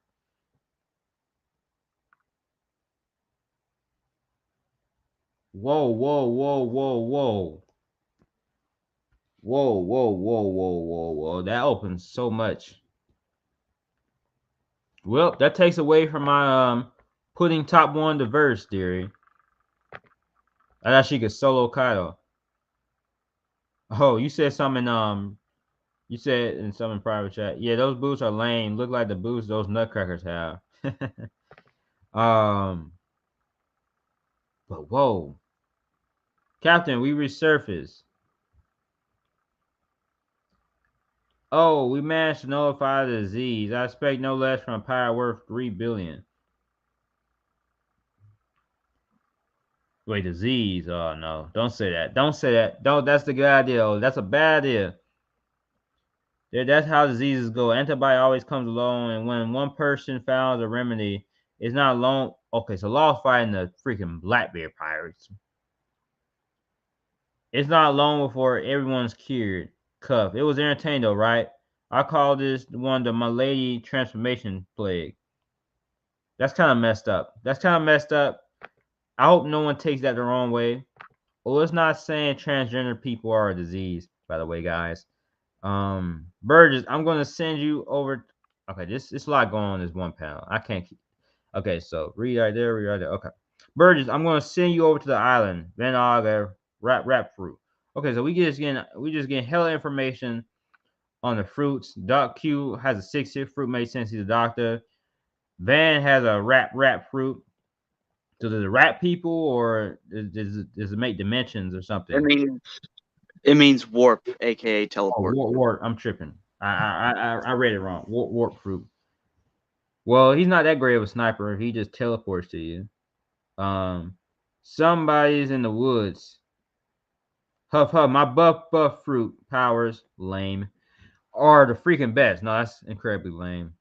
Whoa, whoa, whoa, whoa, whoa. Whoa, whoa, whoa, whoa, whoa, whoa. That opens so much. Well, that takes away from my putting top one to verse theory. I thought she could solo Kaido. Oh, you said something you said in some private chat. Yeah, those boots are lame. Look like the boots those nutcrackers have. But whoa. Captain, we resurfaced. Oh, we managed to nullify the disease. I expect no less from a power worth 3 billion. Wait, disease. Oh no. Don't say that. Don't say that. Don't that's the good idea. Oh, that's a bad idea. Yeah, that's how diseases go. Antibiotic always comes along, and when one person finds a remedy, it's not long. Okay, so Law fighting the freaking Blackbeard pirates. It's not long before everyone's cured. Cuff. It was entertaining though, right? I call this one the Milady transformation plague. That's kind of messed up. That's kind of messed up. I hope no one takes that the wrong way. Well, it's not saying transgender people are a disease, by the way, guys. Burgess, I'm gonna send you over. Okay, this it's a lot going on in this one panel. I can't keep. Okay, so read right there, read right there. Okay, Burgess, I'm gonna send you over to the island. Van Auger, rap fruit. Okay, so we just getting hella information on the fruits. Doc Q has a 6 fruit, made sense. He's a doctor. Van has a rap fruit. So does it rap people or does it make dimensions or something? It means warp, aka teleport. Oh, warp. I'm tripping. I read it wrong. Warp fruit. Well, he's not that great of a sniper. He just teleports to you. Somebody's in the woods. Huff huff. My buff fruit powers lame are the freaking best. No, that's incredibly lame.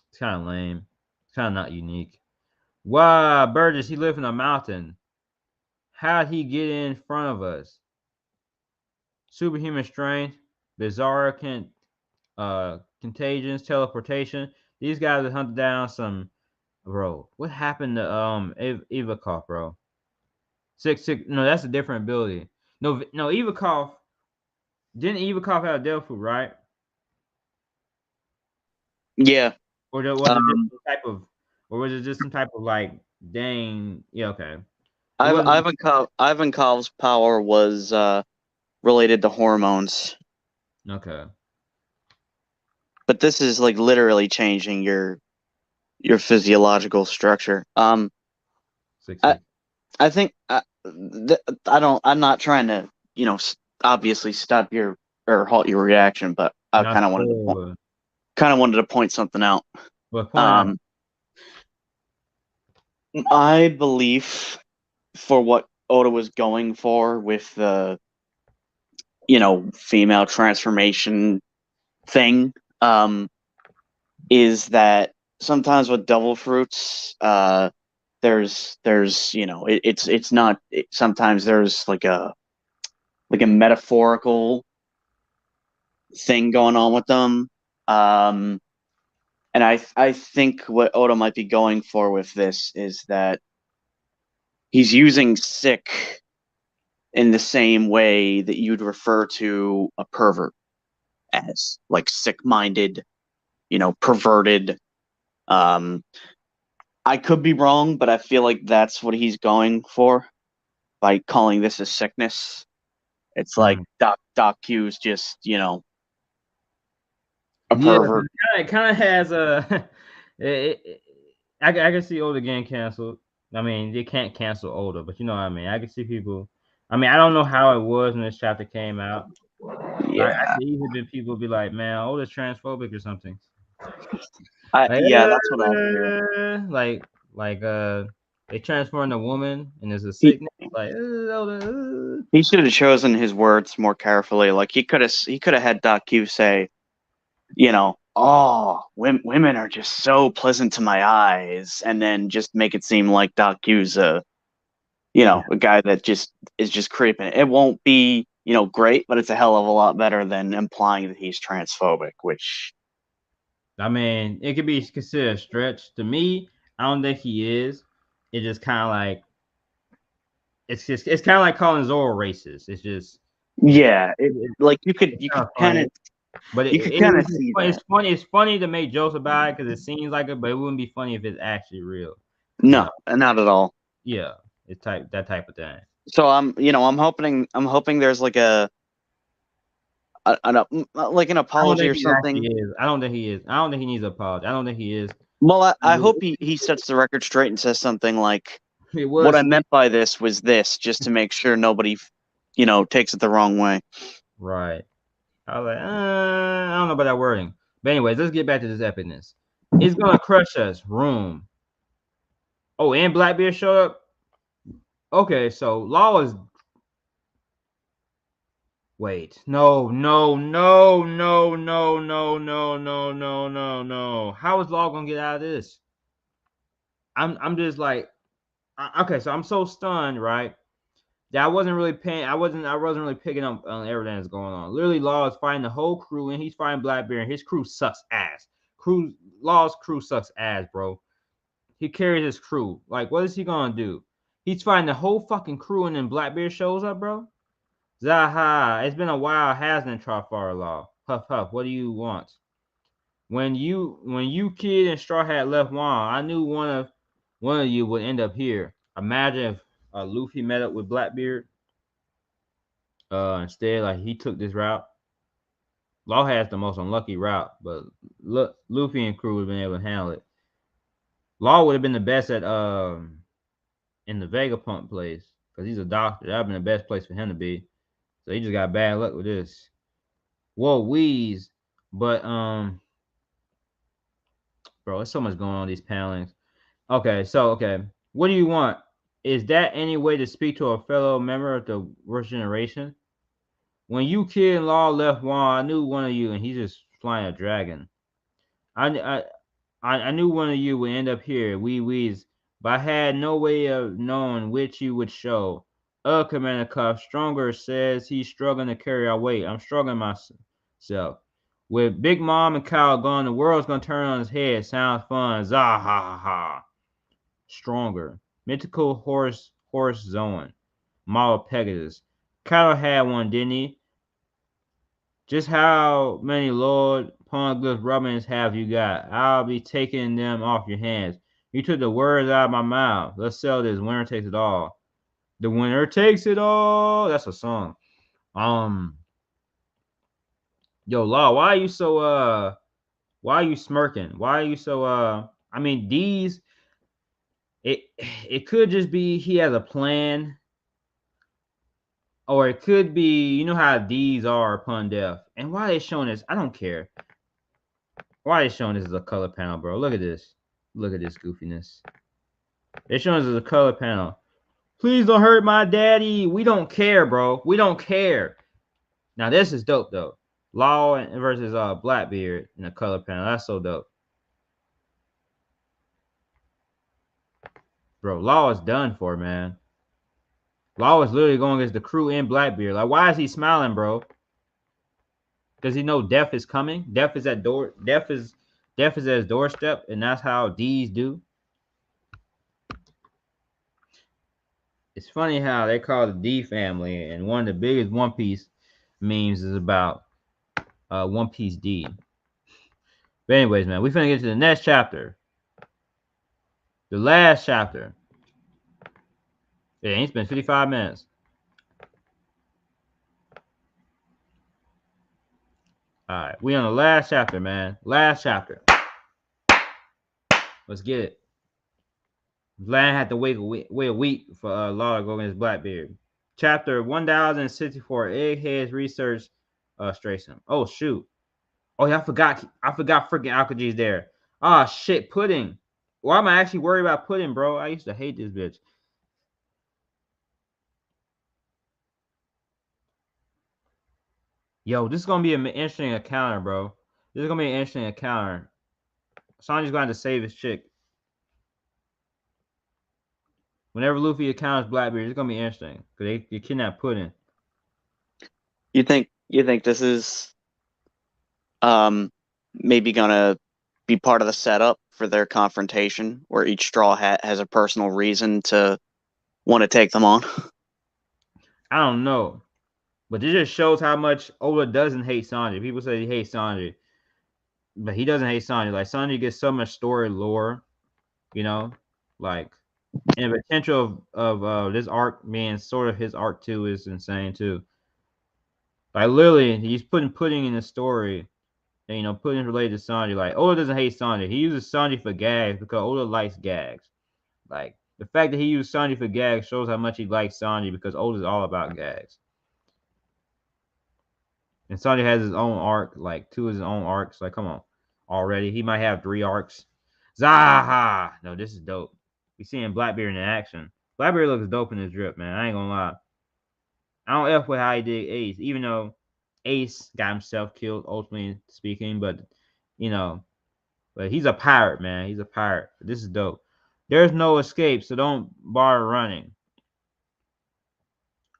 It's kind of lame. It's kind of not unique. Wow, Burgess, he lived in a mountain. How'd he get in front of us? Superhuman strength, bizarre contagions, teleportation. These guys have hunted down some. Bro, what happened to Ivakov, bro? Six. No, that's a different ability. No, Ivakov didn't Ivakov have a devil fruit, right? Yeah. Or was it just some type of, or was it just some type of like, dang, yeah, okay. Ivankov's power was related to hormones. Okay. But this is like literally changing your physiological structure. I think I'm not trying to, obviously stop your or halt your reaction, but I kind of wanted to point something out. I believe for what Oda was going for with the, female transformation thing, is that sometimes with devil fruits, there's it's not sometimes there's like a metaphorical thing going on with them, and I think what Oda might be going for with this is that he's using sick in the same way that you'd refer to a pervert as like sick-minded, perverted. I could be wrong, but I feel like that's what he's going for by calling this a sickness. It's like Doc Q's just, a pervert. It kind of has a. I can see Oda getting canceled. I mean, they can't cancel Oda, but you know what I mean. I can see people. I mean, I don't know how it was when this chapter came out. Yeah, I could easily be people be like, "Man, Oda's transphobic or something." yeah, that's what I'm hearing. Like they transform a woman and there's a sickness. Like Oda. He should have chosen his words more carefully. Like he could have had Doc Q say, oh, women are just so pleasant to my eyes, and then just make it seem like Doc Q's a guy that just is just creeping. It won't be, great, but it's a hell of a lot better than implying that he's transphobic, which I mean, it could be considered a stretch. To me, I don't think he is. It's just kind of like it's kind of like calling Zoro racist. It's just like you could kind of but it's funny. It's funny to make jokes about it because it seems like it, but it wouldn't be funny if it's actually real. No, not at all. Yeah, it's that type of thing. So I'm hoping there's like an apology or something. I don't think he is. I don't think he needs an apology. I don't think he is. Well, I hope he sets the record straight and says something like, "What I meant by this was this," just to make sure nobody, takes it the wrong way. Right. I was like, I don't know about that wording. But anyways, let's get back to this epicness. It's gonna crush us. Room. Oh, and Blackbeard showed up. Okay, so Law is. Wait, no. How is Law gonna get out of this? I'm just like, okay, so I'm so stunned, right? That I wasn't really paying. I wasn't really picking up on everything that's going on. Literally, Law is fighting the whole crew, and he's fighting Blackbeard, and his crew sucks ass. Law's crew sucks ass, bro. He carries his crew. Like, what is he gonna do? He's fighting the whole fucking crew, and then Blackbeard shows up, bro. Zaha, it's been a while, hasn't it, Trafar Law? Huff huff. What do you want? When you kid and Straw Hat left Juan, I knew one of you would end up here. Imagine if Luffy met up with Blackbeard. Instead, like he took this route. Law has the most unlucky route, but look, Luffy and crew would have been able to handle it. Law would have been the best at in the Vegapunk place because he's a doctor. That would have been the best place for him to be. So he just got bad luck with this. Whoa, wheeze. But bro, there's so much going on in these panelings. Okay. What do you want? Is that any way to speak to a fellow member of the worst generation? When you kid and Law left Juan, I knew one of you, and he's just flying a dragon. I knew one of you would end up here, wee, but I had no way of knowing which you would show. Commander Cuff, Stronger says he's struggling to carry our weight. I'm struggling myself. With Big Mom and Kyle gone, the world's gonna turn on his head. Sounds fun. Zah ha ha ha. Stronger. Mythical horse zone. Model Pegasus. Kyle had one, didn't he? Just how many Lord Poneglyph rubbings have you got? I'll be taking them off your hands. You took the words out of my mouth. Let's sell this. Winner takes it all. The winner takes it all. That's a song. Yo, Law, why are you smirking? Why are you so I mean these it could just be he has a plan. Or it could be, you know how these are upon death. And why are they showing this? I don't care. Why are they showing this as a color panel, bro? Look at this. Look at this goofiness. They're showing this as a color panel. Please don't hurt my daddy. We don't care, bro. We don't care. Now, this is dope, though. Law versus Blackbeard in a color panel. That's so dope. Bro, Law is done for, man. Law is literally going against the crew and Blackbeard. Like, why is he smiling, bro? Does he know death is coming? Death is at door. Death is at his doorstep, and that's how D's do. It's funny how they call the D family, and one of the biggest One Piece memes is about One Piece D. But anyways, man, we finna get to the next chapter. The last chapter. Yeah, it's been 55 minutes. All right, we on the last chapter, man. Last chapter. Let's get it. Lan had to wait a week for Law to go against Blackbeard. Chapter 1064. Eggheads research Strayson. Oh shoot. Oh yeah, I forgot freaking Alkaji's there. Ah shit, Pudding. Why am I actually worried about Pudding, bro? I used to hate this bitch. Yo, this is gonna be an interesting encounter, bro. This is gonna be an interesting encounter. Sanji's going to save his chick. Whenever Luffy encounters Blackbeard, it's gonna be interesting because they kidnap Pudding. You think this is maybe gonna be part of the setup for their confrontation, where each Straw Hat has a personal reason to want to take them on? I don't know, but this just shows how much Oda doesn't hate Sanji. People say he hates Sanji, but he doesn't hate Sanji. Like Sanji gets so much story lore, you know, like and the potential of this arc being sort of his arc too is insane too. Like literally, he's putting Pudding in the story. And, you know, Pudding's related to Sanji. Like, Oda doesn't hate Sanji. He uses Sanji for gags because Oda likes gags. Like, the fact that he used Sanji for gags shows how much he likes Sanji because Oda's all about gags. And Sanji has his own arc, like 2 of his own arcs. Like, come on. Already. He might have 3 arcs. Zaha! No, this is dope. We seeing Blackbeard in action. Blackbeard looks dope in this drip, man. I ain't gonna lie. I don't F with how he did Ace, even though Ace got himself killed, ultimately speaking, but you know, but he's a pirate, man. He's a pirate. This is dope. There's no escape, so don't bother running.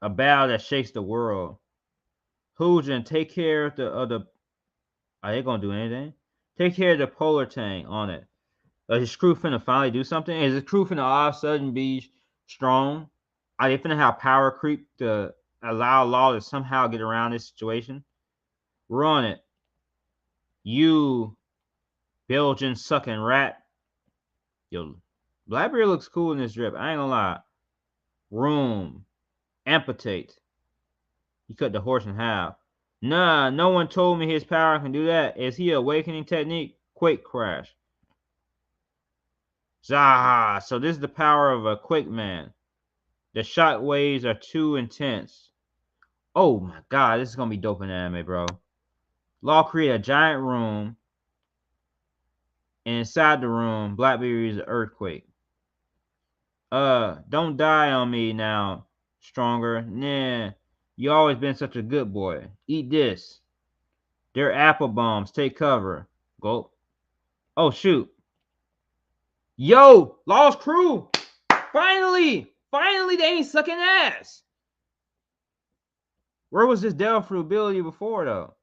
A bow that shakes the world. Hoojin, take care of the. Are they gonna do anything? Take care of the polar tank on it. His crew finna finally do something? Is his crew finna all of a sudden be strong? Are they finna have power creep to allow Law to somehow get around this situation? We're on it. You Belgian sucking rat. Yo, Blackbeard looks cool in this drip. I ain't gonna lie. Room. Amputate. He cut the horse in half. Nah, no one told me his power can do that. Is he awakening technique? Quake crash. Zaha. So this is the power of a Quake Man. The shock waves are too intense. Oh my god, this is gonna be dope in anime, bro. Law create a giant room. And inside the room, Blackbeard is an earthquake. Don't die on me now, Stronger. Nah, you always been such a good boy. Eat this. They're apple bombs. Take cover. Gulp. Oh, shoot. Yo, Law's crew. Finally, they ain't sucking ass. Where was this Delphi ability before, though?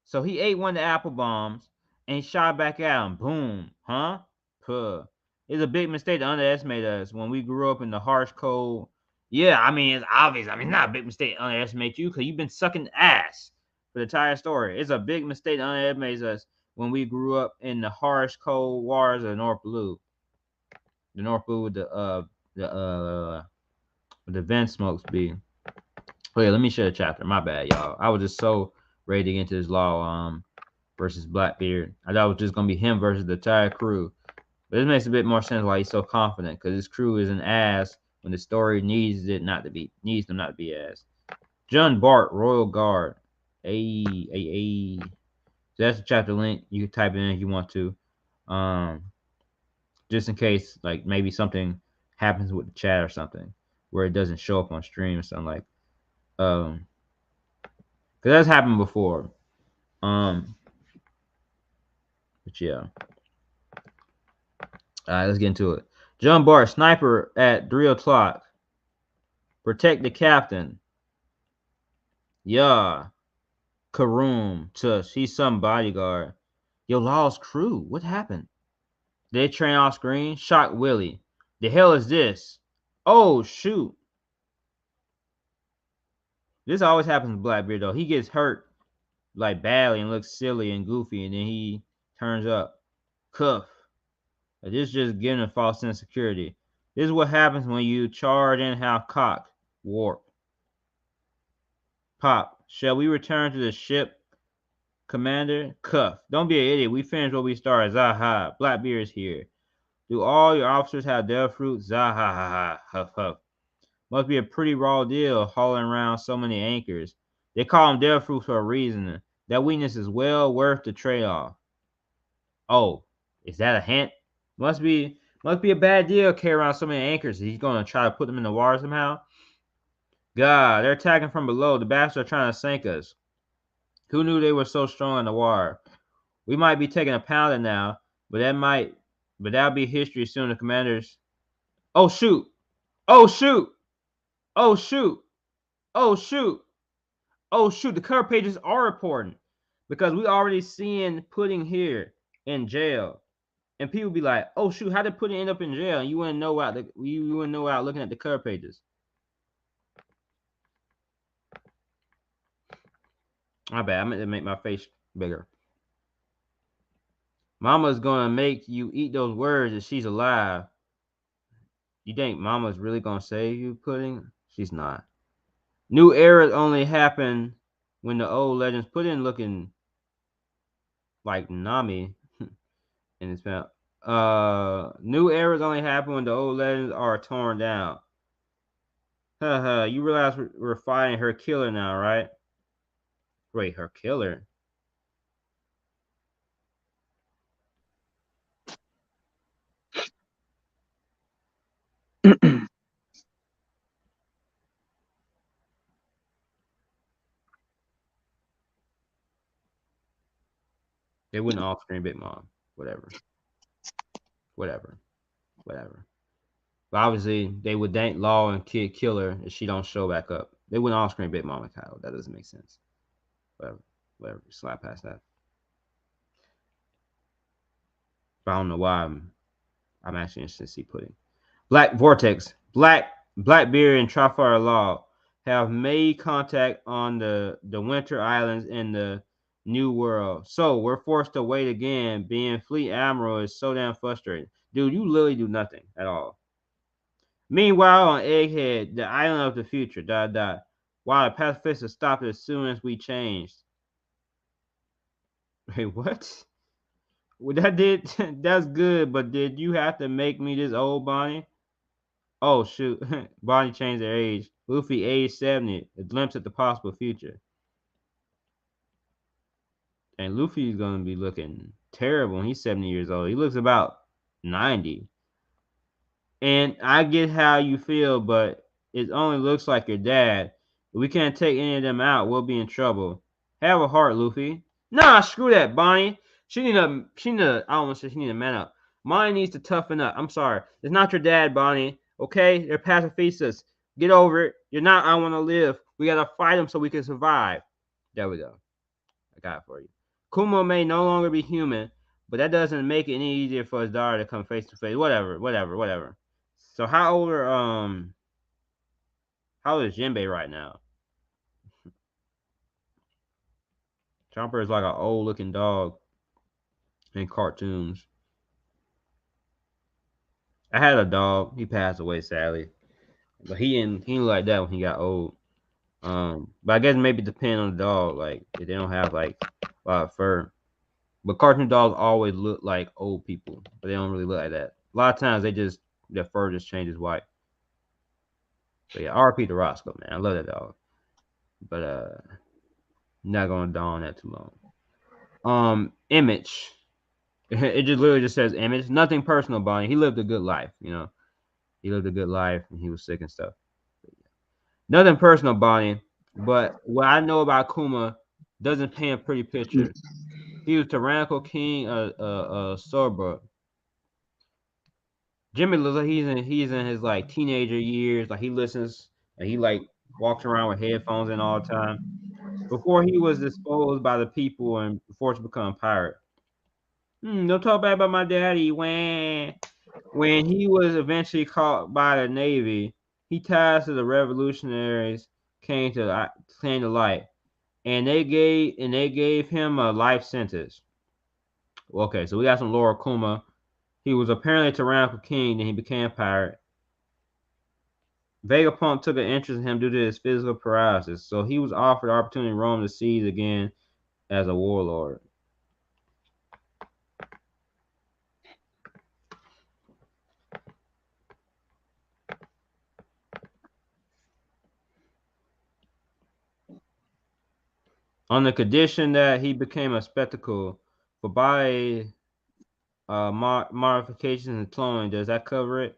So he ate one of the apple bombs and he shot back at him. Boom. Huh? Puh. It's a big mistake to underestimate us when we grew up in the harsh, cold. Yeah, I mean, it's obvious. I mean, it's not a big mistake to underestimate you because you've been sucking ass for the entire story. It's a big mistake to underestimate us when we grew up in the harsh, cold waters of North Blue. The North Blue with the vent smokes be. Oh yeah, let me share the chapter. My bad, y'all. I was just so ready to get into this Law versus Blackbeard. I thought it was just gonna be him versus the entire crew. But this makes a bit more sense why he's so confident, because his crew is an ass when the story needs them not to be ass. John Bart, Royal Guard. So that's the chapter link. You can type it in if you want to. Just in case, like maybe something happens with the chat or something where it doesn't show up on stream or something like. Because that's happened before. But yeah. All right, let's get into it. John Bart, sniper at 3 o'clock. Protect the captain. Yeah. Karoom, Tush. He's some bodyguard. Yo, Law's crew. What happened? Did they train off screen? Shock Willie. The hell is this? Oh, shoot. This always happens to Blackbeard, though. He gets hurt. like badly and looks silly and goofy, and then he turns up. Cuff. This is just giving a false sense of security. This is what happens when you charge and have cock. Warp. Pop. Shall we return to the ship, Commander? Cuff. Don't be an idiot. We finished what we started. Zaha. Blackbeard's here. Do all your officers have devil fruit? Zaha. Huff huff. Must be a pretty raw deal hauling around so many anchors. They call them devil fruits for a reason. That weakness is well worth the trade-off. Oh, is that a hint? Must be a bad deal carry around so many anchors. He's gonna try to put them in the water somehow. God, they're attacking from below. The bastards are trying to sink us. Who knew they were so strong in the water? We might be taking a pounding now, but that'll be history soon. The commanders. Oh shoot! Oh shoot! Oh shoot! Oh shoot! Oh shoot! The cover pages are important because we already seeing Pudding here in jail. And people be like, "Oh shoot, how did Pudding end up in jail?" And you wouldn't know without looking at the cover pages. My bad. I meant to make my face bigger. Mama's gonna make you eat those words if she's alive. You think Mama's really gonna save you, Pudding? She's not. New eras only happen when the old legends Pudding looking like Nami in his mouth. New eras only happen when the old legends are torn down. Haha, you realize we're fighting her killer now, right? Wait, her killer? They wouldn't off screen Big Mom. Whatever. But obviously, they would thank Law and kill her if she don't show back up. They wouldn't off screen Big Mom and Kyle. That doesn't make sense. Whatever. Slide past that. But I don't know why I'm actually interested to see Pudding. Black Vortex. Blackbeard and Trafalgar Law have made contact on the Winter Islands in the New World. So we're forced to wait again. Being Fleet Admiral is so damn frustrating. Dude, you literally do nothing at all. Meanwhile, on Egghead, the island of the future, while the pacifist stopped as soon as we changed. Wait, what? Well, that's good, but did you have to make me this old, Bonnie? Oh, shoot. Bonnie changed their age. Luffy, age 70, a glimpse at the possible future. And Luffy's going to be looking terrible when he's 70 years old. He looks about 90. And I get how you feel, but it only looks like your dad. If we can't take any of them out, we'll be in trouble. Have a heart, Luffy. Nah, screw that, Bonnie. She need I almost said she need to man up. Bonnie needs to toughen up. I'm sorry. It's not your dad, Bonnie. Okay? They're pacifistas. Get over it. You're not I want to live. We got to fight them so we can survive. There we go. I got it for you. Kumo may no longer be human, but that doesn't make it any easier for his daughter to come face to face. Whatever. So how old is Jinbei right now? Chomper is like an old looking dog in cartoons. I had a dog. He passed away sadly, but he didn't like that when he got old. But I guess maybe depend on the dog. Like if they don't have like a lot of fur. But cartoon dogs always look like old people, but they don't really look like that. A lot of times their fur just changes white. So yeah, RP to Roscoe, man. I love that dog. But not gonna dawn that too long. Image. It just literally just says image. Nothing personal, Bonnie. He lived a good life, you know. He lived a good life and he was sick and stuff. Nothing personal, Bonnie. But what I know about Kuma doesn't paint a pretty picture. He was tyrannical king of Sorba. Jimmy looks like he's in his like teenager years. Like he listens and he like walks around with headphones in all the time. Before he was exposed by the people and forced to become a pirate. Don't talk bad about my daddy. When he was eventually caught by the Navy, he ties to the revolutionaries came to light. and they gave him a life sentence. Okay, so we got some Laura Kuma. He was apparently a tyrannical king, then he became a pirate. Vegapunk took an interest in him due to his physical paralysis, so he was offered the opportunity to roam the seas again as a warlord. On the condition that he became a spectacle for body modifications and cloning. Does that cover it?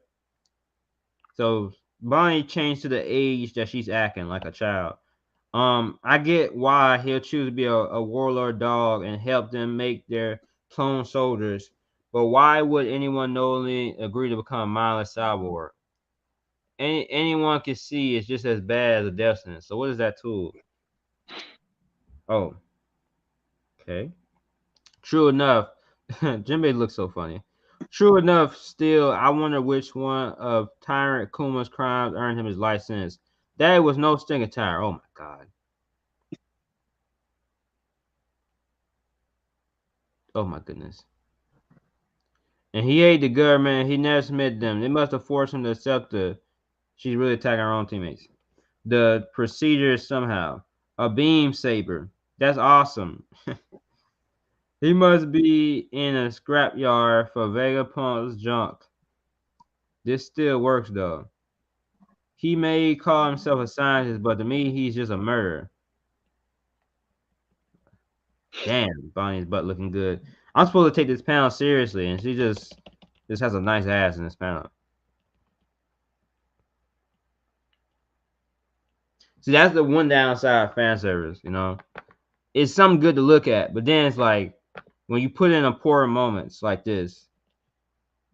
So Bonnie changed to the age that she's acting like a child. I get why he'll choose to be a warlord dog and help them make their clone soldiers, but why would anyone knowingly agree to become a mindless cyborg? Anyone can see it's just as bad as a death sentence. So what is that tool? Oh, okay. True enough, Jinbei looks so funny. True enough, still, I wonder which one of Tyrant Kuma's crimes earned him his life sentence. That was no stinking tire. Oh my god. Oh my goodness. And he hated the government. He never submitted them. They must have forced him to accept she's really attacking her own teammates. The procedure somehow. A beam saber. That's awesome. He must be in a scrapyard for Vegapunk's junk. This still works though. He may call himself a scientist, but to me, he's just a murderer. Damn, Bonnie's butt looking good. I'm supposed to take this panel seriously, and she just has a nice ass in this panel. See, that's the one downside of fan service, you know. It's something good to look at, but then it's like when you put in important moments like this,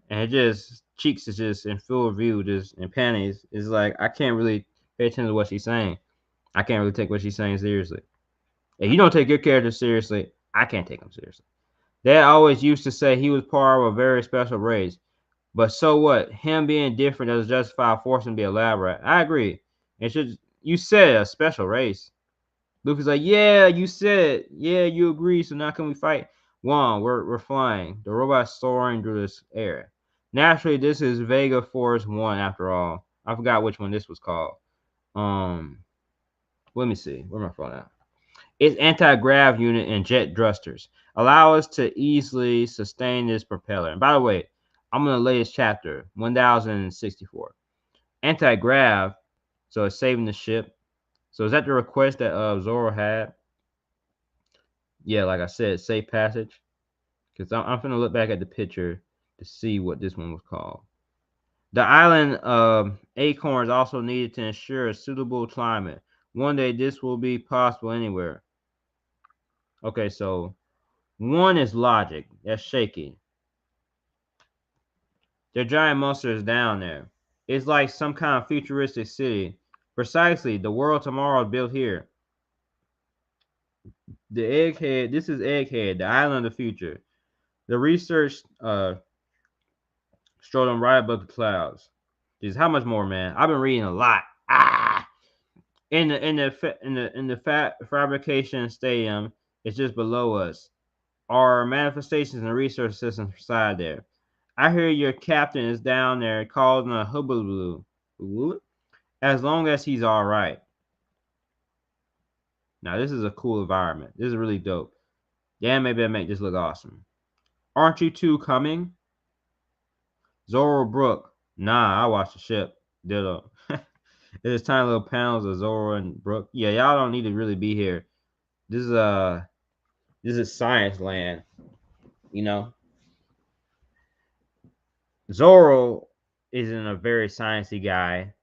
and it just cheeks is just in full view, just in panties. It's like I can't really pay attention to what she's saying. I can't really take what she's saying seriously. If you don't take your character seriously, I can't take him seriously. Dad always used to say he was part of a very special race. But so what? Him being different doesn't justify forcing him to be elaborate. I agree. It should. You said a special race. Luffy's like, yeah, you said, yeah, you agree. So now can we fight? One, we're flying. The robot's soaring through this air. Naturally, this is Vega Force 1 after all. I forgot which one this was called. Let me see. Where am I from now? Its anti-grav unit and jet thrusters allow us to easily sustain this propeller. And by the way, I'm in the latest chapter, 1064. Anti-grav, so it's saving the ship. So is that the request that Zoro had? Yeah, like I said, safe passage. Because I'm going to look back at the picture to see what this one was called. The island of acorns also needed to ensure a suitable climate. One day this will be possible anywhere. Okay, so one is logic. That's shaky. The giant monster is down there. It's like some kind of futuristic city. Precisely, the world tomorrow is built here. The Egghead, this is Egghead, the island of the future. The research strode them right above the clouds. Just how much more, man? I've been reading a lot. In the fabrication stadium, it's just below us. Our manifestations and research systems reside there. I hear your captain is down there causing a hullabaloo. As long as he's all right. Now this is a cool environment. This is really dope. Yeah, maybe I make this look awesome. Aren't you two coming? Zoro Brook. Nah, I watch the ship. Ditto. There's tiny little panels of Zoro and Brook. Yeah, y'all don't need to really be here. This is science land. You know. Zoro isn't a very sciencey guy.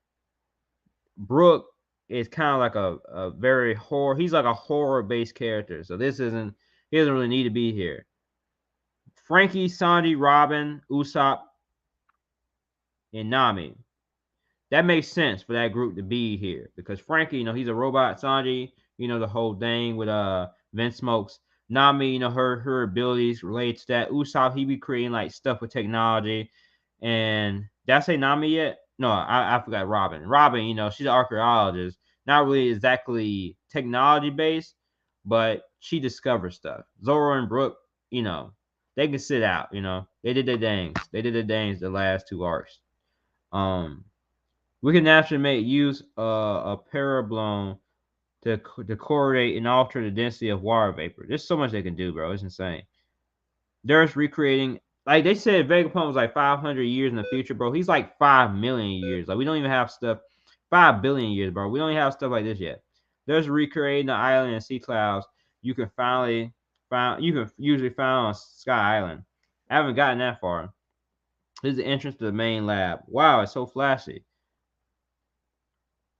Brook is kind of like a very horror. He's like a horror based character. So he doesn't really need to be here. Frankie, Sanji, Robin, Usopp, and Nami. That makes sense for that group to be here because Frankie, he's a robot. Sanji, the whole thing with Vince Smokes. Nami, her abilities related to that. Usopp, he be creating like stuff with technology. And did I say Nami yet? No, I forgot Robin. Robin, she's an archaeologist. Not really exactly technology based, but she discovers stuff. Zoro and Brooke, they can sit out. They did their things. They did their things the last 2 arcs. We can naturally make use a paraboloid to correlate and alter the density of water vapor. There's so much they can do, bro. It's insane. There's recreating, like they said, Vegapunk was like 500 years in the future, bro. He's like 5 million years. Like we don't even have stuff. 5 billion years, bro. We don't even have stuff like this yet. There's recreating the island and sea clouds. You can usually find on Sky Island. I haven't gotten that far. This is the entrance to the main lab. Wow, it's so flashy.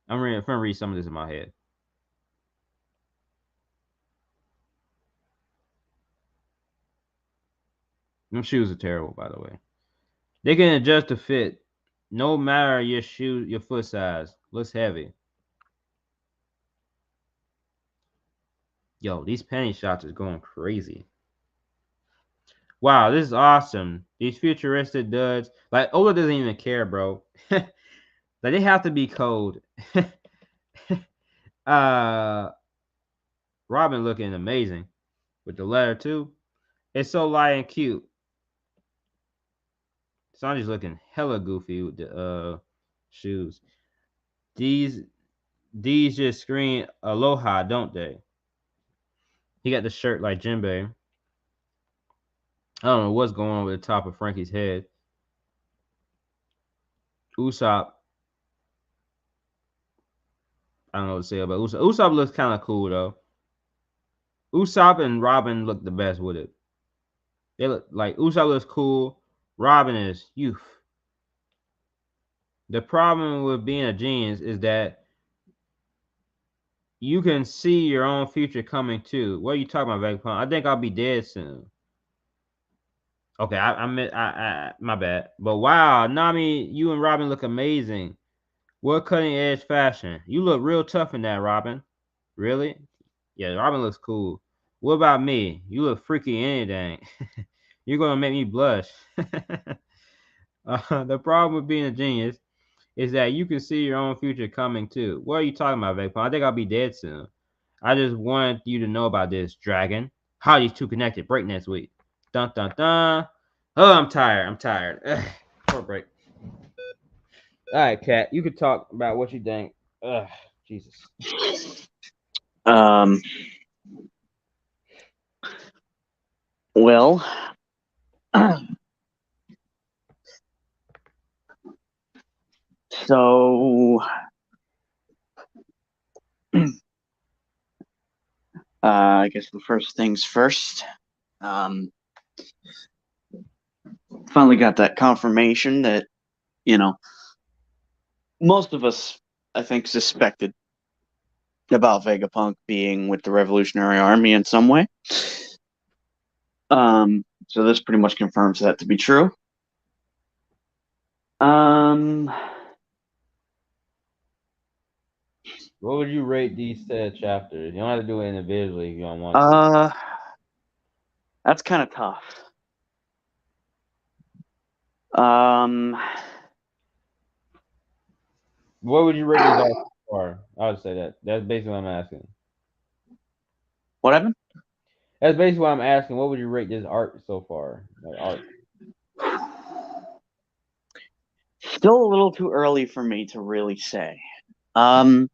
I'm gonna read some of this in my head. Them shoes are terrible, by the way. They can adjust to fit, no matter your foot size. Looks heavy. Yo, these penny shots is going crazy. Wow, this is awesome. These futuristic duds. Like, Ola doesn't even care, bro. Like, they have to be cold. Robin looking amazing with the letter too. It's so light and cute. Sanji's looking hella goofy with the shoes. These just scream aloha, don't they? He got the shirt like Jinbei. I don't know what's going on with the top of Frankie's head. Usopp. I don't know what to say about Usopp. Usopp looks kind of cool though. Usopp and Robin look the best with it. They look like Usopp looks cool. Robin is youth. The problem with being a genius is that you can see your own future coming too. What are you talking about, Vegapunk? I think I'll be dead soon. Okay, I my bad. But wow, Nami, you and Robin look amazing. What cutting edge fashion. You look real tough in that, Robin. Really? Yeah, Robin looks cool. What about me? You look freaky anything. You're gonna make me blush. The problem with being a genius is that you can see your own future coming too. What are you talking about, Vegapunk? I think I'll be dead soon. I just wanted you to know about this, Dragon. How are these two connected? Break next week. Dun dun dun. Oh, I'm tired. Ugh. Short break. All right, Kat, you could talk about what you think. Ugh, Jesus. Well, so I guess the first things first. Finally got that confirmation that, most of us, I think, suspected about Vegapunk being with the Revolutionary Army in some way. So this pretty much confirms that to be true. What would you rate these chapters? You don't have to do it individually if you don't want to. That's kind of tough. What would you rate these arcs so far? I would say that. That's basically what I'm asking. What happened? That's basically what I'm asking. What would you rate this arc so far? Like arc. Still a little too early for me to really say. I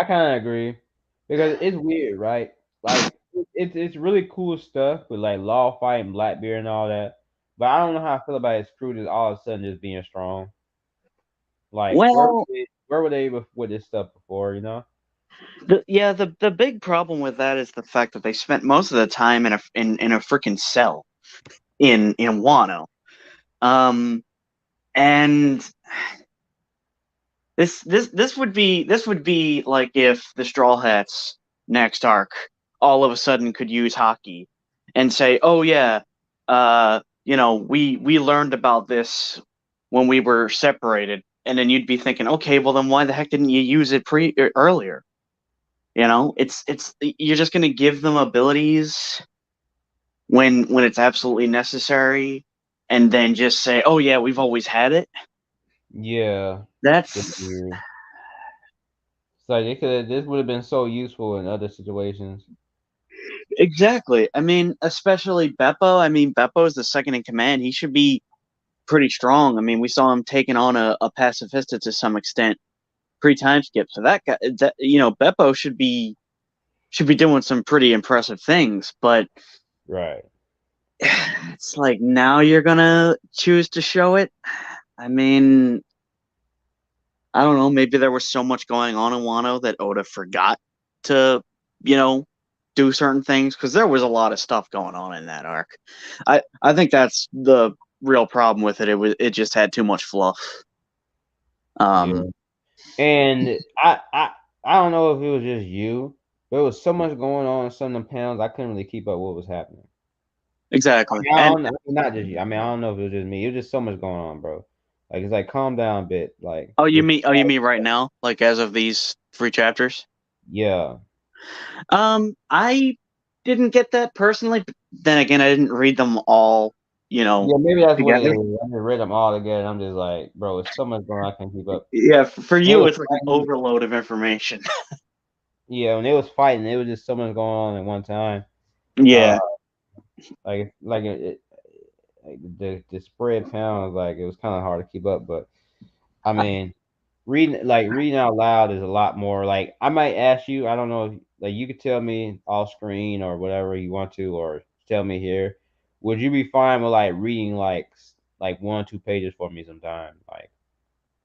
kind of agree because it's weird, right? Like it's really cool stuff with like Law Fight and Blackbeard and all that. But I don't know how I feel about his crew just all of a sudden just being strong. Like well, where were they with this stuff before? The big problem with that is the fact that they spent most of the time in a freaking cell in Wano. And this would be like if the Straw Hats next arc all of a sudden could use hockey and say, "Oh yeah, we learned about this when we were separated," and then you'd be thinking, "Okay, well then why the heck didn't you use it earlier?" It's you're just gonna give them abilities when it's absolutely necessary, and then just say, "Oh yeah, we've always had it." Yeah, that's weird. It's like this would have been so useful in other situations. Exactly. I mean, especially Beppo. I mean, Beppo is the second in command. He should be pretty strong. I mean, we saw him taking on a pacifista to some extent pre-time skip. So that guy, Beppo should be doing some pretty impressive things. But Right. it's like now you're gonna choose to show it. I mean, I don't know. Maybe there was so much going on in Wano that Oda forgot to, do certain things because there was a lot of stuff going on in that arc. I think that's the real problem with it. It just had too much fluff. Yeah. And I don't know if it was just you, but there was so much going on in some of the panels. I couldn't really keep up what was happening. Exactly. I don't know, not just you. I mean, I don't know if it was just me. It was just so much going on, bro. Like it's like calm down a bit. Like you mean right now? Like as of these 3 chapters? Yeah. I didn't get that personally. But then again, I didn't read them all. Yeah, maybe that's what it together. is. I just read them all together. And I'm just like, bro, it's so much going on. I can't keep up. Yeah, for you, it's like an fighting. overload of information. Yeah, when they was fighting, it was just so much going on at one time. Yeah. Like the spread pounds, like it was kind of hard to keep up. But I mean, reading out loud is a lot more. Like I might ask you, I don't know, if, like you could tell me off screen or whatever you want to, or tell me here. Would you be fine with like reading like 1 or 2 pages for me sometime, like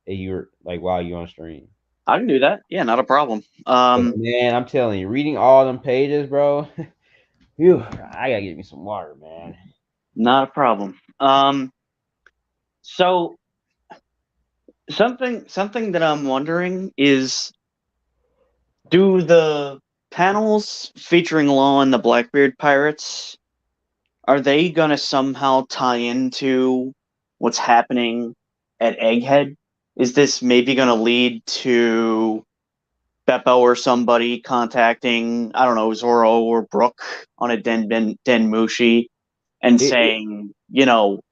if you're like while you're on stream? I can do that. Yeah, not a problem. Man, I'm telling you, reading all them pages, bro. Phew, I gotta get me some water, man. Not a problem. So something that I'm wondering is, do the panels featuring Law and the Blackbeard pirates, are they gonna somehow tie into what's happening at Egghead? Is this maybe gonna lead to Beppo or somebody contacting, I don't know, Zoro or Brook on a Denmushi and saying,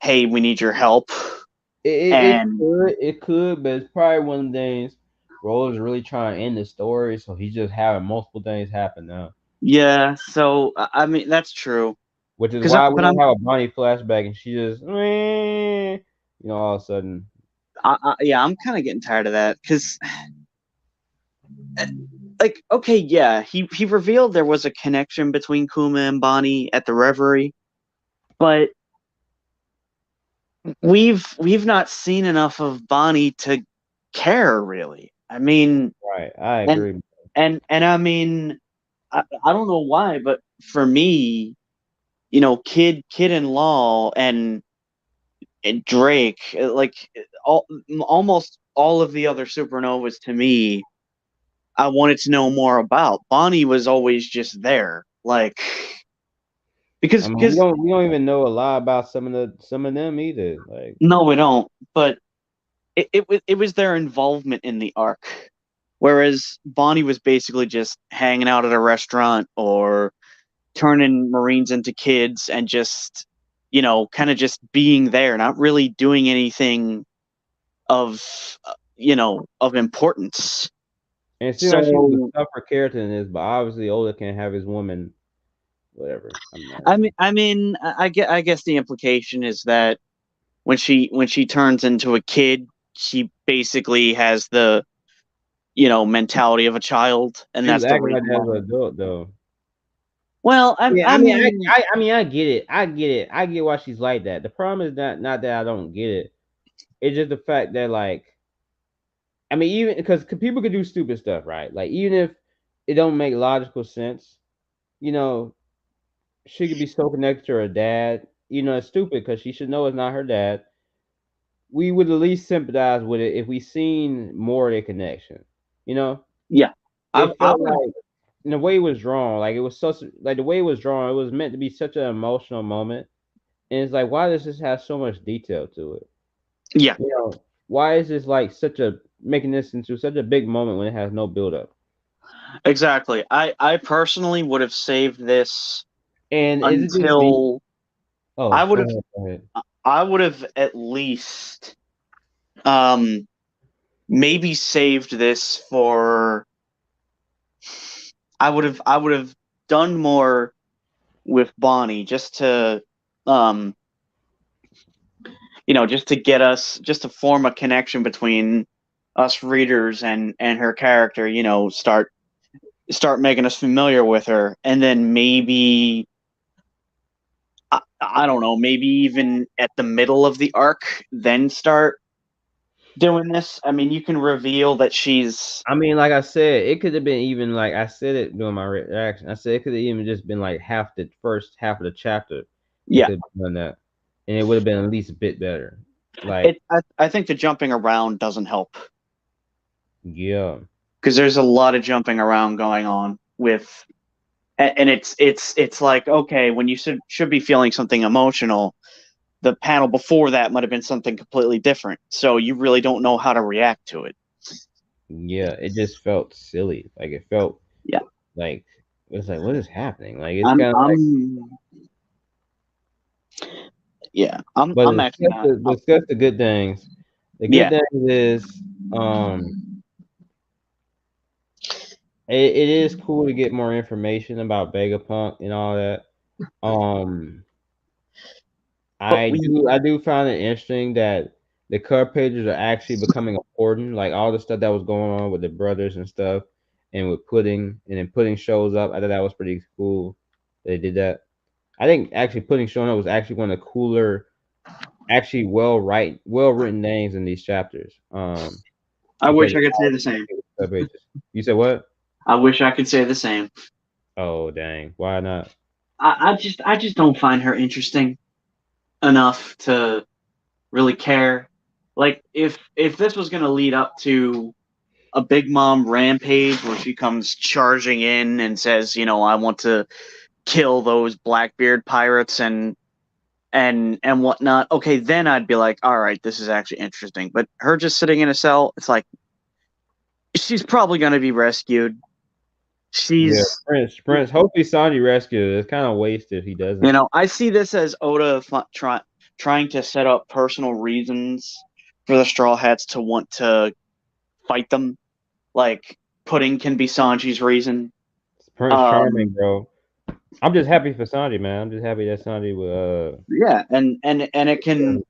hey, we need your help? It could, but it's probably one of the things Rose is really trying to end the story, so he's just having multiple things happen now. Yeah, so I mean that's true. Which is why we don't have a Bonnie flashback, and she just, all of a sudden. Yeah, I'm kind of getting tired of that because, like, okay, yeah, he revealed there was a connection between Kuma and Bonnie at the Reverie, but we've not seen enough of Bonnie to care really. I mean, right, I agree, and I mean, I don't know why, but for me, Kid in Law and Drake, like almost all of the other supernovas to me, I wanted to know more about. Bonnie was always just there, like because we don't even know a lot about some of them either. Like no, we don't. But it was their involvement in the arc, whereas Bonnie was basically just hanging out at a restaurant or turning Marines into kids and just kind of just being there, not really doing anything of of importance. And it seems like she was a tougher character than this, but obviously Oda can't have his woman, whatever. I mean, I guess the implication is that when she turns into a kid, she basically has the mentality of a child, and that's the reason why. As an adult, though. Well, I mean, I get it. I get why she's like that. The problem is not that I don't get it. It's just the fact that, like, I mean, even because people could do stupid stuff, right? Like, even if it don't make logical sense, she could be so connected to her dad. It's stupid because she should know it's not her dad. We would at least sympathize with it if we seen more of their connection. Yeah, it felt like in the way it was drawn, like it was such like the way it was drawn, it was meant to be such an emotional moment, and it's like, why does this have so much detail to it? Yeah, why is this like making this into such a big moment when it has no build up? Exactly. I personally would have saved this and until I would have. Go ahead. I would have at least maybe saved this for. I would have done more Bonnie, just to just to get us, just to form a connection between us readers and her character. Start making us familiar with her, and then maybe I don't know, maybe even at the middle of the arc, then start doing this. I mean, you can reveal that she's. I mean, like I said, it could have been even like I said it during my reaction. I said it could have even just been like half the first half of the chapter. They Yeah, could have done that, and it would have been at least a bit better. Like, I think the jumping around doesn't help yeah, because there's a lot of jumping around going on with, and it's like, okay, when you should be feeling something emotional, the panel before that might have been something completely different. So you really don't know how to react to it. yeah, it just felt silly. Like it felt, Yeah, like it's like what is happening? Like it's I'm kind of like. Yeah, But I'm actually not. discuss the good things. The good Yeah, thing is, it is cool to get more information about Vegapunk and all that. Um, but I do find it interesting that the cover pages are actually becoming important. Like all the stuff that was going on with the brothers and stuff, and with Pudding, and then Pudding shows up. I thought that was pretty cool. They did that. I think actually Pudding showing up was actually one of the cooler, actually well written names in these chapters. I Because wish I could say the same. you said what? I wish I could say the same. Oh dang! Why not? I just don't find her interesting enough to really care. Like if this was gonna lead up to a Big Mom rampage where she comes charging in and says, I want to kill those Blackbeard pirates and whatnot. Okay, then I'd be like, all right, this is actually interesting. But her just sitting in a cell, it's like she's probably gonna be rescued. Yeah, She's, Prince. Hopefully, Sanji rescued. It's kind of wasted if he doesn't. I see this as Oda trying to set up personal reasons for the Straw Hats to want to fight them. Like Pudding can be Sanji's reason. Prince charming, Um, bro. I'm just happy for Sanji, man. I'm just happy that Sanji will. yeah, and it can,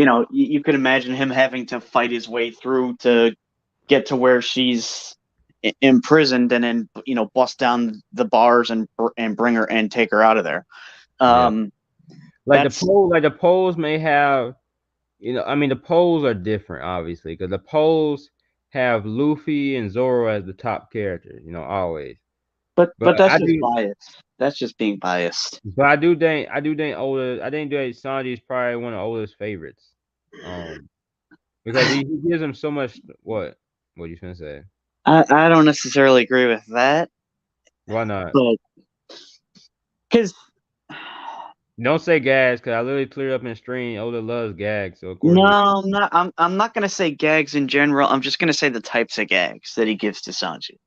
Uh, you could imagine him having to fight his way through to get to where she's imprisoned, and then bust down the bars and bring her and take her out of there. yeah, like That's the polls may have, I mean, the polls are different, obviously, because the polls have Luffy and Zoro as the top characters, always. But but that's I just do, biased. That's just being biased. but I do think Oda, I think that Sanji is probably one of Oda's favorites, because he gives him so much. What you gonna say? I don't necessarily agree with that, Why not? but because Don't say gags, because I literally cleared up in stream. Oda loves gags, so of course no, he. I'm not gonna say gags in general. I'm just gonna say the types of gags that he gives to Sanji.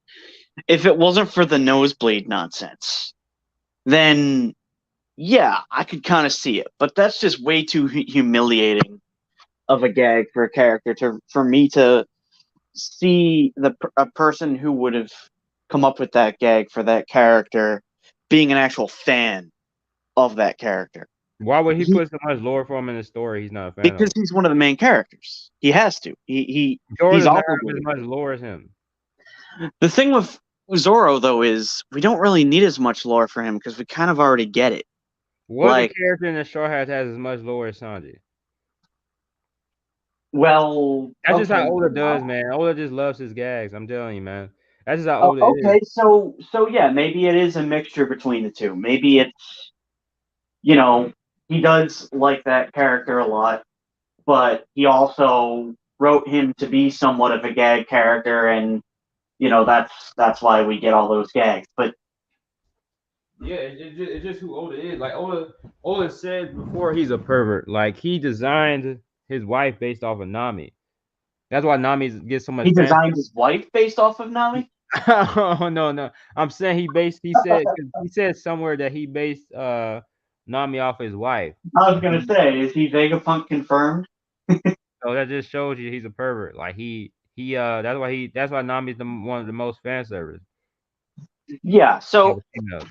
If it wasn't for the nosebleed nonsense, then yeah, I could kind of see it. But that's just way too humiliating of a gag for a character for me to see a person who would have come up with that gag for that character being an actual fan of that character. Why would he put so much lore for him in the story he's not a fan Because of? he's one of the main characters. He has to. Jordan He's does not have as obligated. much lore as him. The thing with Zoro though is we don't really need as much lore for him because we kind of already get it. What other Like, character in the Straw Hats has as much lore as Sanji? well, That's just okay, how Oda does, man. Oda just loves his gags. I'm telling you, man. That's just how oh, Oda is. okay, so yeah, maybe it is a mixture between the two. Maybe it's you know he does like that character a lot, but he also wrote him to be somewhat of a gag character, and that's why we get all those gags. But Yeah, it's just who Oda is. Like Oda said before, he's a pervert. Like he designed his wife based off of Nami. That's why Nami gets so much he fan. designed his wife based off of Nami. Oh no. I'm saying he said somewhere that he based Nami off his wife. I was gonna say, is he Vegapunk confirmed? So that just shows you he's a pervert. Like that's why Nami's one of the most fan service. Yeah. All So the females.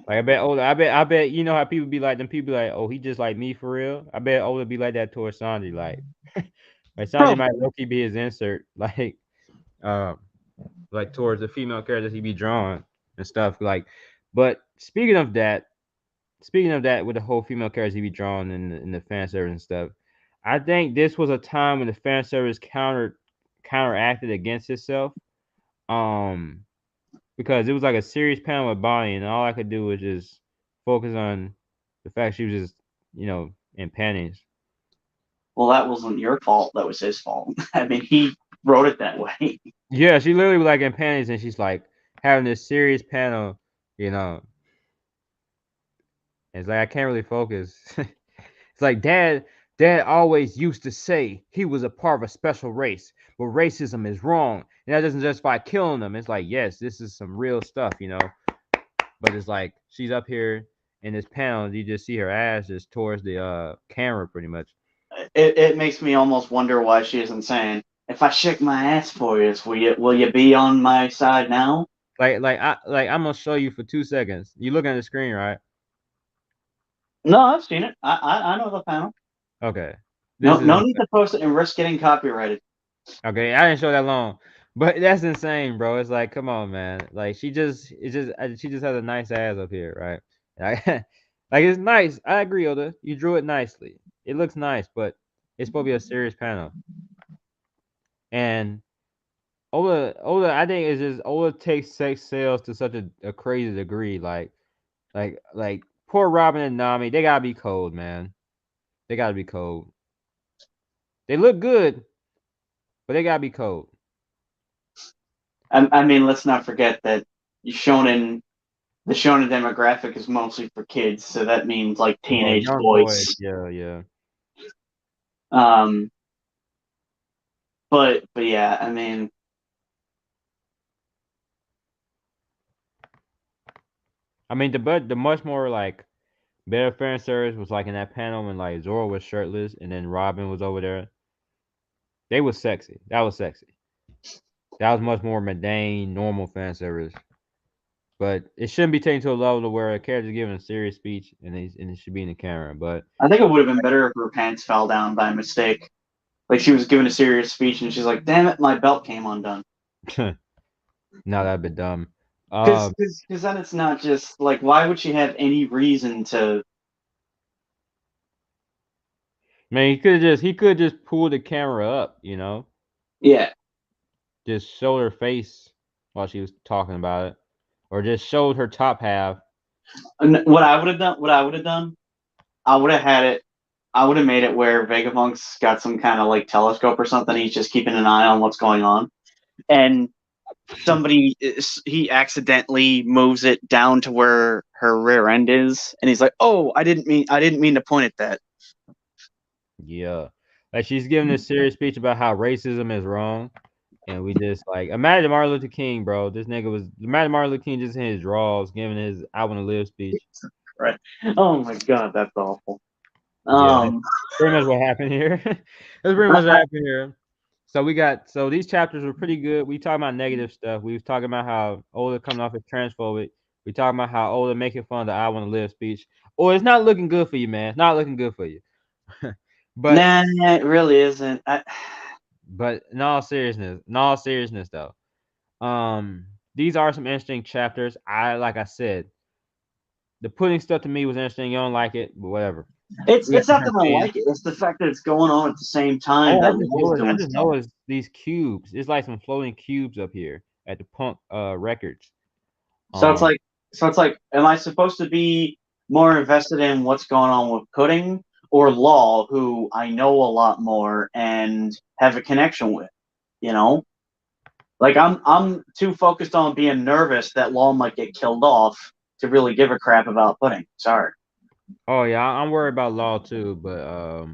Like I bet you know how people be like them. People be like, oh, he just like me for real. I bet Oda be like that towards Sanji. Like Sanji might Probably. low key be his insert. Um, like towards the female characters he be drawing and stuff. But speaking of that, with the whole female characters he be drawing in the fan service and stuff, I think this was a time when the fan service counteracted against itself. Um, because it was like a serious panel with Bonnie, and all I could do was just focus on the fact she was just, in panties. Well, that wasn't your fault. That was his fault. I mean, he wrote it that way. Yeah, she literally was like in panties, and she's like having this serious panel, you know. It's like I can't really focus. It's like Dad always used to say he was a part of a special race, but racism is wrong, and that doesn't justify killing them. It's like, yes, this is some real stuff, But it's like she's up here in this panel, you just see her ass just towards the camera, pretty much. It makes me almost wonder why she isn't saying, "If I shake my ass for you, will you be on my side now?" I'm gonna show you for 2 seconds. You look at the screen, right? No, I've seen it. I know the panel. Okay. No, This is no need to post it and risk getting copyrighted. okay. I didn't show that long, but that's insane, bro. It's like, come on, man. Like she just has a nice ass up here, right? Like it's nice. I agree, Oda. You drew it nicely. It looks nice, but it's supposed to be a serious panel. And Oda, I think it's just Oda takes sex sales to such a crazy degree. Like poor Robin and Nami, they gotta be cold, man. They gotta be cold. They look good, but they gotta be cold. I mean, let's not forget that the shonen demographic is mostly for kids, so that means like Oh, teenage young boys, boys. yeah. Um, but yeah, I mean, I mean, the much more like better fan service was like in that panel when like Zoro was shirtless and then Robin was over there. They was sexy. That was sexy. That was much more mundane, normal fan service. But it shouldn't be taken to a level to where a character's giving a serious speech and it should be in the camera. But I think it would have been better if her pants fell down by mistake. Like she was giving a serious speech and she's like, "Damn it, my belt came undone." no, that'd be dumb. Because then it's not just like, why would she have any reason to? Man, he could just pull the camera up, Yeah. just show her face while she was talking about it, or just showed her top half. And what I would have done, I would have had it. I would have made it where Vegapunk's got some kind of like telescope or something. He's just keeping an eye on what's going on, and he accidentally moves it down to where her rear end is, and he's like, "Oh, I didn't mean to point at that." Yeah, like she's giving a serious speech about how racism is wrong, and we just like imagine Martin Luther King, bro. This nigga was imagine Martin Luther King just in his drawers giving his "I Want to Live" speech. Right. Oh my god, that's awful. Yeah, pretty much what happened here. That's pretty much what happened here. So these chapters were pretty good. We talking about negative stuff. We was talking about how Oda coming off as transphobic. We talking about how Oda making fun of the "I Want to Live" speech. Oh, it's not looking good for you, man. It's not looking good for you. But Nah, it really isn't. but in all seriousness though, these are some interesting chapters. Like I said, the pudding stuff to me was interesting. You don't like it, but whatever. It's We got not that different I opinions. like it. It's the fact that it's going on at the same time Oh, that Low's I doing just stuff. noticed these cubes. It's like some floating cubes up here at the Punk Records. So it's like, am I supposed to be more invested in what's going on with Pudding or Law, who I know a lot more and have a connection with? You know, like I'm too focused on being nervous that Law might get killed off to really give a crap about Pudding. Sorry. Oh yeah, I'm worried about Law too, but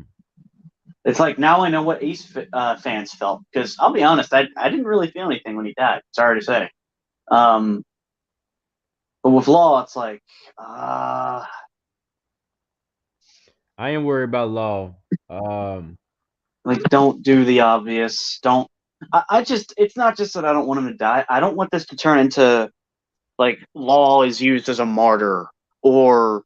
It's like now I know what Ace fans felt, because I'll be honest, I didn't really feel anything when he died. Sorry to say. But with Law, it's like, I am worried about Law. like, don't do the obvious. Don't. I just, it's not just that I don't want him to die. I don't want this to turn into like Law is used as a martyr, or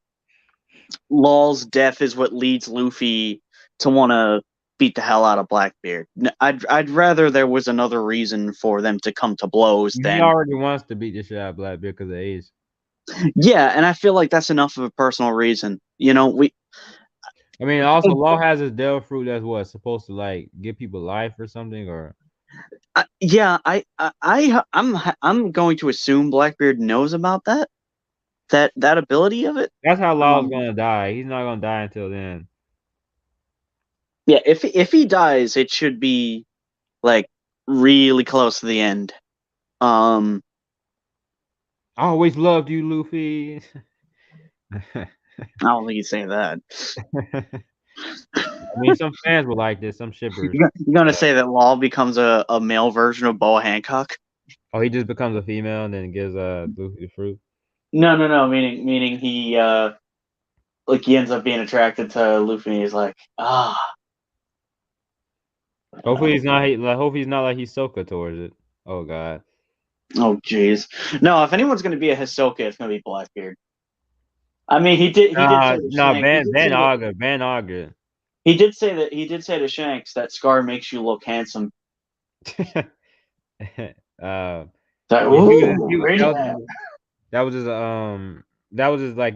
Law's death is what leads Luffy to want to beat the hell out of Blackbeard. I'd rather there was another reason for them to come to blows He than already wants to beat the shit out of Blackbeard because of age. yeah, and I feel like that's enough of a personal reason. I mean, also Law has his Devil Fruit that's what supposed to like give people life or something, or I'm going to assume Blackbeard knows about that ability of it. that's how Law's gonna die. He's not gonna die until then. Yeah, if he dies, it should be like really close to the end. I always loved you, Luffy. I don't think he'd say that. I mean, some fans will like this. Some shippers. You're gonna say that Law becomes a male version of Boa Hancock? Oh, he just becomes a female and then gives Luffy the fruit. No. Meaning he like he ends up being attracted to Luffy. And he's like, Hopefully he's not. Hopefully he's not like Hisoka towards it. Oh God. oh jeez. No, if anyone's gonna be a Hisoka, it's gonna be Blackbeard. I mean, he did. He did say to Shanks, Van Auger. He did say to Shanks that Scar makes you look handsome. That was just like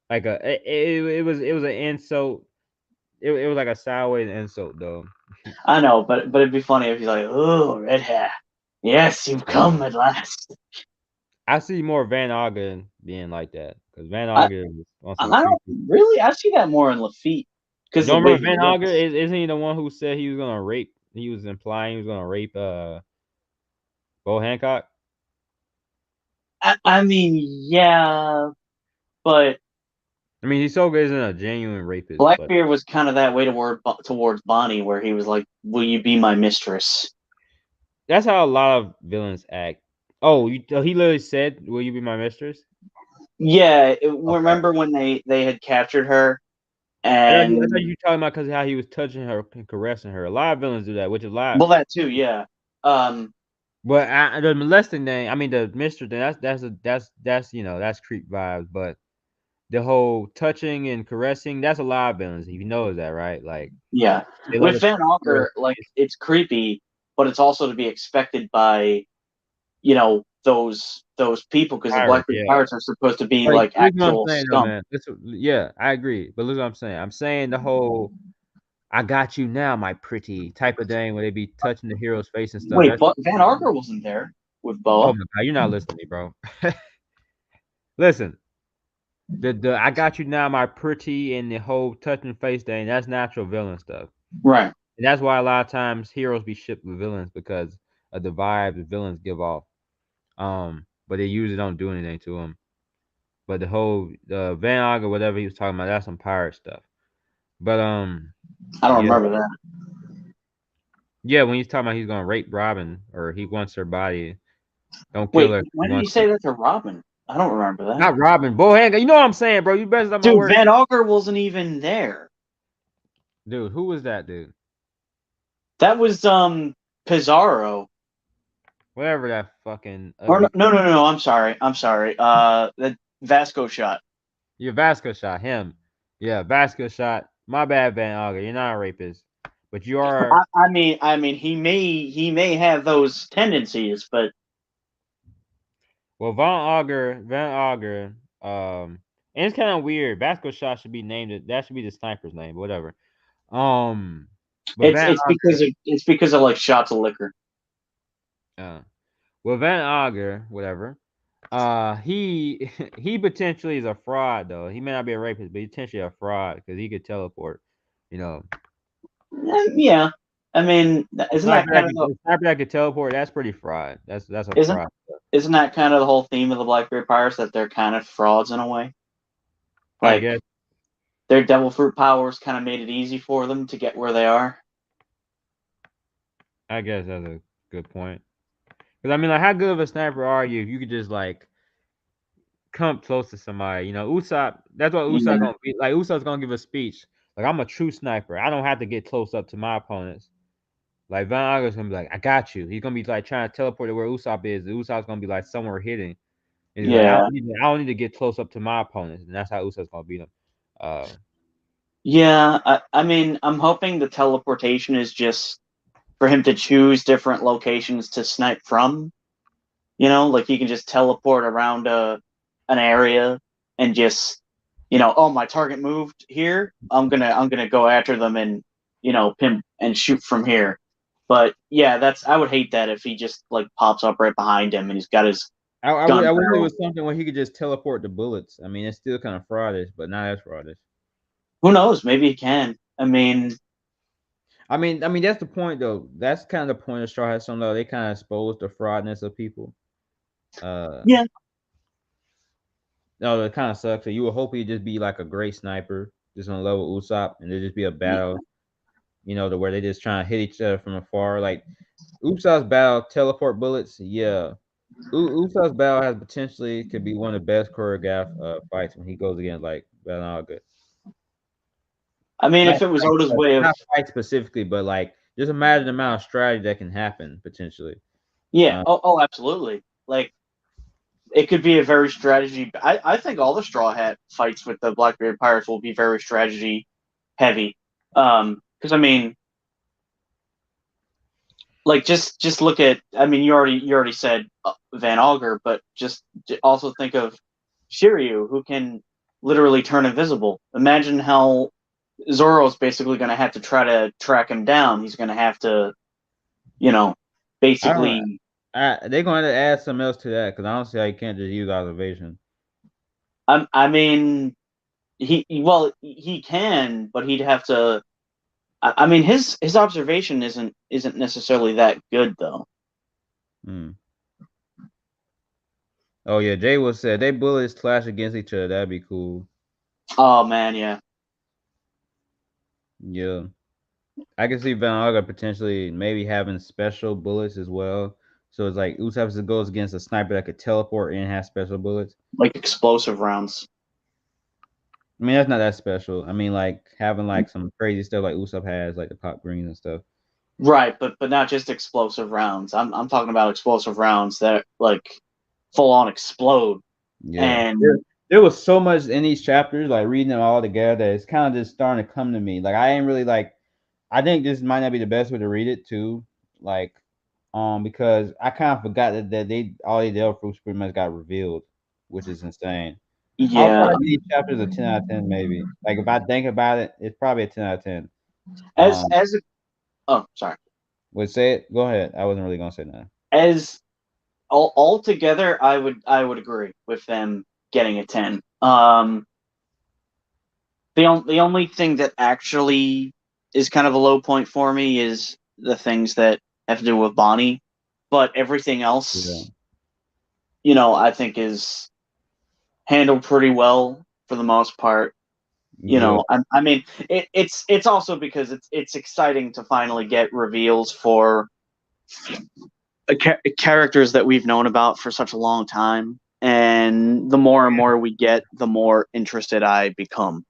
like it was an insult. It was like a sideways insult though. I know, but it'd be funny if he's like, "Oh, red hair, yes, you've come at last." I see more Van Augen being like that because Van Augen. I don't really. I see that more in Lafitte. Because remember Van Augen isn't he the one who said he was gonna rape? He was implying he was gonna rape Bo Hancock. I mean, yeah, but I mean, Hisoka isn't a genuine rapist. Blackbeard was kind of that way towards Bonnie, where he was like, "Will you be my mistress?" That's how a lot of villains act. Oh, he literally said, "Will you be my mistress?" Yeah, remember when they had captured her, and that's how you talking about because how he was touching her and caressing her. A lot of villains do that, which is a lot. Well, that too, yeah. But the molesting thing, I mean, the mistress thing, that's creep vibes. But the whole touching and caressing, that's a lot of villains. He knows that, right? Like, yeah, with Van Auger, like it's creepy, but it's also to be expected by, those people because the Blackbeard pirates are supposed to be like actual scum. Yeah, I agree. But look what I'm saying. I'm saying the whole "I got you now, my pretty" type of thing where they be touching the hero's face and stuff. Wait, but Van Auger wasn't there with Boa. Oh my God, you're not listening to me, bro. Listen, the "I got you now, my pretty" and the whole touching face thing, that's natural villain stuff. Right. And that's why a lot of times heroes be shipped with villains because of the vibe the villains give off. But they usually don't do anything to them. But the whole Van Auger, whatever he was talking about, that's some pirate stuff. But I don't remember that. Yeah, when he's talking about he's gonna rape Robin or he wants her body, don't Wait, kill her. When did he say that to Robin? I don't remember that. Not Robin, Bo Hancock. You know what I'm saying, bro? You better stop my word. Dude, Van Auger wasn't even there. Dude, who was that dude? That was Pizarro. Whatever that fucking. Or no. I'm sorry. The Vasco shot. Your Vasco shot him. Yeah, Vasco shot. My bad, Van Auger. You're not a rapist, but you are. I mean, he may have those tendencies, but. Well, Van Auger. And it's kind of weird. Vasco shot should be named. That should be the sniper's name. Whatever. It's because of like shots of liquor. Well, Van Auger, whatever. He potentially is a fraud though. He may not be a rapist, but he's potentially a fraud because he could teleport. Yeah. I mean, isn't that kind of the sniper that could teleport? That's pretty fraud. That's a fraud. Isn't that kind of the whole theme of the Blackbeard Pirates that they're kind of frauds in a way? Like, I guess their devil fruit powers kind of made it easy for them to get where they are. I guess that's a good point. Because I mean, like, how good of a sniper are you if you could just like come close to somebody? Usopp. That's what Usopp gonna be. Like, Usopp's gonna give a speech. Like, I'm a true sniper. I don't have to get close up to my opponents. Like, Van Auger's gonna be like, I got you. He's gonna be like trying to teleport to where Usopp is. Usopp's gonna be like somewhere hidden. He's like, I don't need to get close up to my opponents, and that's how Usop's gonna beat him. Yeah, I mean, I'm hoping the teleportation is just for him to choose different locations to snipe from. Like he can just teleport around an area and just, oh, my target moved here. I'm gonna go after them and pin and shoot from here. But yeah, I would hate that if he just like pops up right behind him and he's got his I gun wish it barrel. was something where he could just teleport the bullets. I mean, it's still kind of fraudish, but not as fraudish. Who knows? Maybe he can. I mean, that's the point, though. That's kind of the point of Straw Hat Storm, though. They kind of expose the fraudness of people. Yeah. No, it kind of sucks. So you would hope he'd just be like a great sniper, just on level Usopp, and there'd just be a battle, to where they just trying to hit each other from afar. Like Usopp's battle, teleport bullets. Yeah, Usopp's battle has potentially could be one of the best choreographed fights when he goes against like Balanaga. I mean, if it was Oda's way of not fight specifically, but like just imagine the amount of strategy that can happen potentially. Yeah. Absolutely. Like it could be a very strategy. I think all the Straw Hat fights with the Blackbeard Pirates will be very strategy heavy. Because I mean, like just look at. I mean, you already said Van Augur, but just also think of Shiryu, who can literally turn invisible. Imagine how Zoro's basically going to have to try to track him down. He's going to have to, basically. They're going to add something else to that because I don't see how you can't just use observation. I mean, he can, but he'd have to. I mean, his observation isn't necessarily that good though. Oh yeah, Jay was said they bullets clash against each other. That'd be cool. Oh man, yeah. Yeah, I can see Van Augur potentially maybe having special bullets as well. So it's like Usopp goes against a sniper that could teleport and have special bullets, like explosive rounds. I mean, that's not that special. I mean, like having like some crazy stuff like Usopp has, like the pop greens and stuff. Right, but not just explosive rounds. I'm talking about explosive rounds that like full on explode. Yeah. And there was so much in these chapters, like reading them all together, that it's kind of just starting to come to me. Like I ain't really like. I think this might not be the best way to read it too. Like, because I kind of forgot that they all the Del Fruits pretty much got revealed, which is insane. yeah, these chapters a 10 out of 10 maybe. Like if I think about it, it's probably a 10 out of 10. Oh, sorry. Would say it? Go ahead. I wasn't really gonna say that. As all together, I would agree with them getting a 10. The only thing that actually is kind of a low point for me is the things that have to do with Bonnie, but everything else, I think is handled pretty well for the most part. I mean, it's also because it's exciting to finally get reveals for characters that we've known about for such a long time, and the more and more we get, the more interested I become.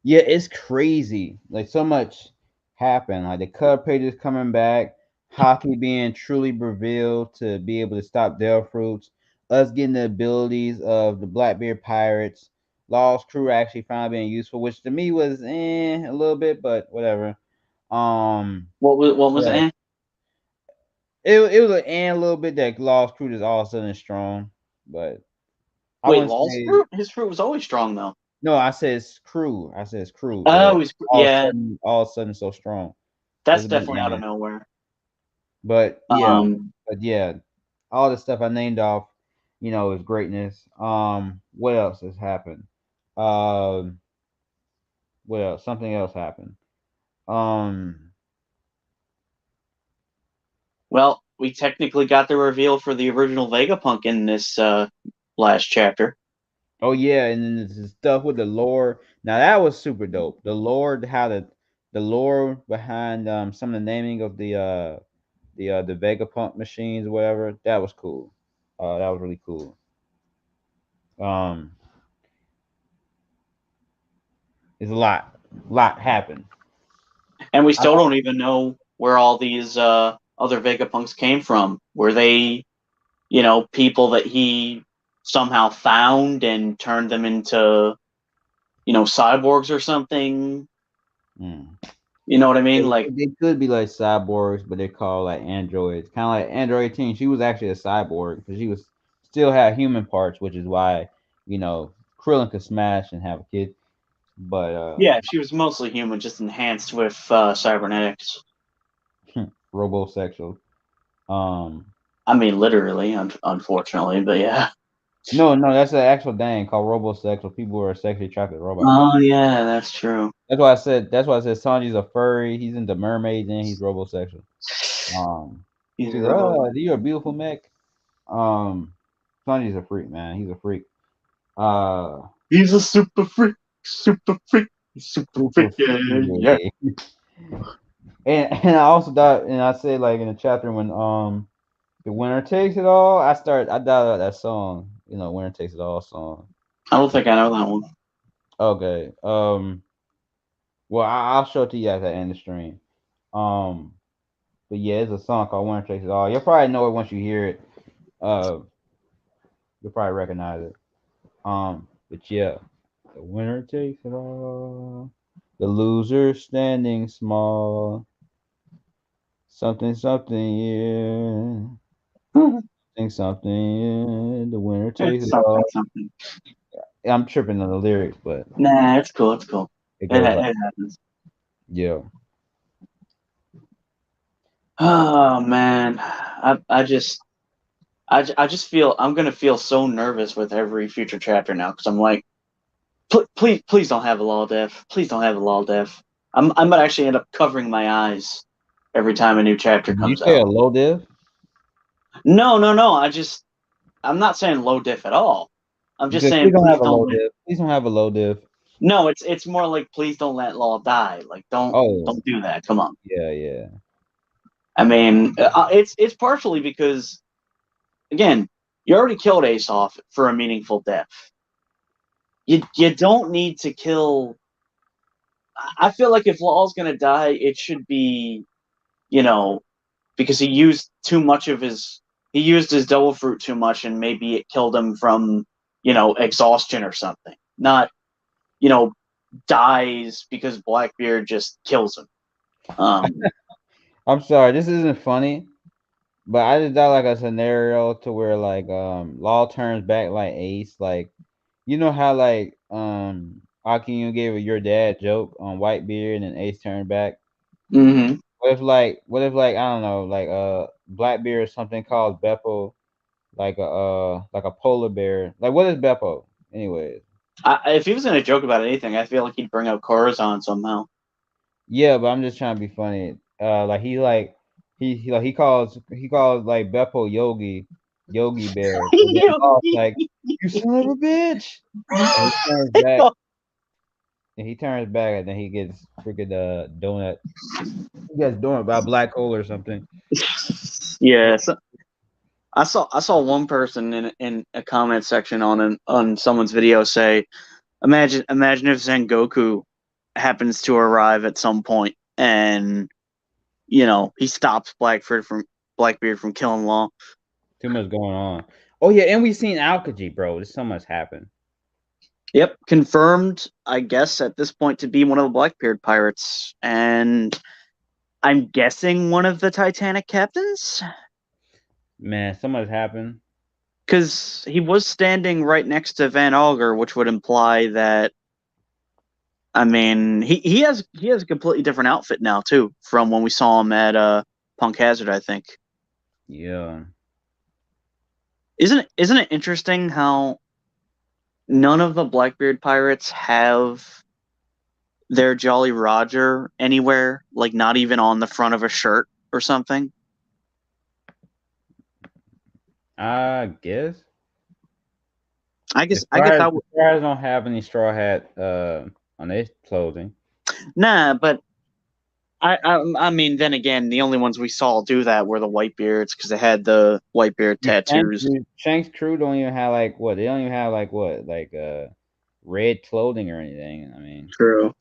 Yeah, it's crazy. Like so much happened. Like the cover pages coming back, Hockey being truly revealed to be able to stop Del Fruits, us getting the abilities of the Blackbeard Pirates, Law's crew actually finally being useful, which to me was a little bit, but whatever. What was it? It was a little bit that Law's crew is all of a sudden strong, but wait, Law's crew? His crew was always strong though. No, I said it's crew. Oh, he's all of a sudden so strong. That's definitely out of nowhere. But yeah, all the stuff I named off, is greatness. What else has happened? What else? Something else happened. Well, we technically got the reveal for the original Vegapunk in this last chapter. Oh yeah, and then the stuff with the lore. Now that was super dope. The lore, the lore behind some of the naming of the Vegapunk machines or whatever. That was cool. That was really cool. It's a lot happened, and we still don't even know where all these other Vegapunks came from. Were they, people that he somehow found and turned them into, cyborgs or something. You know what I mean? They could be like cyborgs, but they're called like androids. Kind of like Android 18. She was actually a cyborg because she was still had human parts, which is why Krillin could smash and have a kid. But yeah, she was mostly human, just enhanced with cybernetics. Robosexual. I mean, literally, unfortunately, but yeah. No, that's an actual thing called robosexual. People who are sexually attracted to robots. Oh yeah, that's true. That's why I said Sanji's a furry. He's into mermaids and he's robosexual. She's like, oh, you're a beautiful mech. Sanji's a freak, man. He's a freak. He's a super freak, super freak. Yeah. And I also thought, and I said like in the chapter when the winner takes it all, I downloaded that song, winner takes it all song. I don't think I know that one. Okay. Well, I'll show it to you at the end of the stream. But yeah, it's a song called Winner Takes It All. You'll probably know it once you hear it. You'll probably recognize it. But yeah, the winner takes it all. The loser standing small. Something, yeah. Something, yeah. The winner takes it all. Something. I'm tripping on the lyrics, but nah, it's cool. It's cool. It happens. Yeah. Oh man, I just feel I'm gonna feel so nervous with every future chapter now because I'm like, please don't have a law death. Please don't have a law death. I might actually end up covering my eyes every time a new chapter comes out. You say a low diff? No. I'm not saying low diff at all. I'm just saying please don't have a low diff. No, it's more like please don't let law die. Like don't do that. Come on. Yeah. I mean, it's partially because, again, you already killed Ace off for a meaningful death. You don't need to kill. I feel like if Law's gonna die, it should be, because he used too much of his. He used his devil fruit too much, and maybe it killed him from, exhaustion or something. Not, dies because Blackbeard just kills him. I'm sorry, this isn't funny, but I just thought like a scenario to where like Law turns back like Ace, like how like Aki, you gave a your dad joke on Whitebeard and then Ace turned back. Mm-hmm. What if like I don't know, like Blackbeard or something called Beppo like a polar bear. Like what is Beppo? Anyways. If he was gonna joke about anything, I feel like he'd bring up Corazon somehow. Yeah, but I'm just trying to be funny. Like he calls like Beppo Yogi Bear. Like you son of a bitch. And he turns back and then he gets freaking donut. He gets donut by a black hole or something. Yeah. So I saw one person in a comment section on someone's video say, imagine if Sengoku happens to arrive at some point and he stops Blackbeard from killing Law. Too much going on. Oh yeah, and we've seen Alkaji, bro. There's so much happened. Yep, confirmed, I guess, at this point to be one of the Blackbeard pirates, and I'm guessing one of the Titanic captains. Man, so much happened. Because he was standing right next to Van Auger, which would imply that. I mean, he has a completely different outfit now too, from when we saw him at Punk Hazard, I think. Yeah. Isn't it interesting how none of the Blackbeard pirates have their Jolly Roger anywhere, like not even on the front of a shirt or something? I guess. I get that. Pirates don't have any straw hat on their clothing. Nah, but I mean, then again, the only ones we saw do that were the Whitebeards because they had the Whitebeard tattoos. Shanks' crew don't even have like what? They don't even have like what? Like red clothing or anything. I mean, true.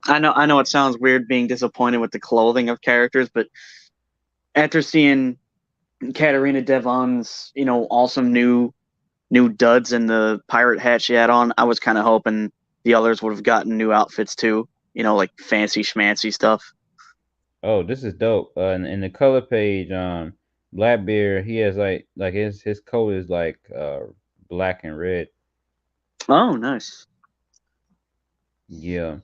I know it sounds weird being disappointed with the clothing of characters, but after seeing Katarina Devon's, awesome new new duds and the pirate hat she had on. I was kind of hoping the others would have gotten new outfits too. Like fancy schmancy stuff. Oh, this is dope. In the color page, Blackbeard, he has like his coat is like black and red. Oh, nice. Yeah.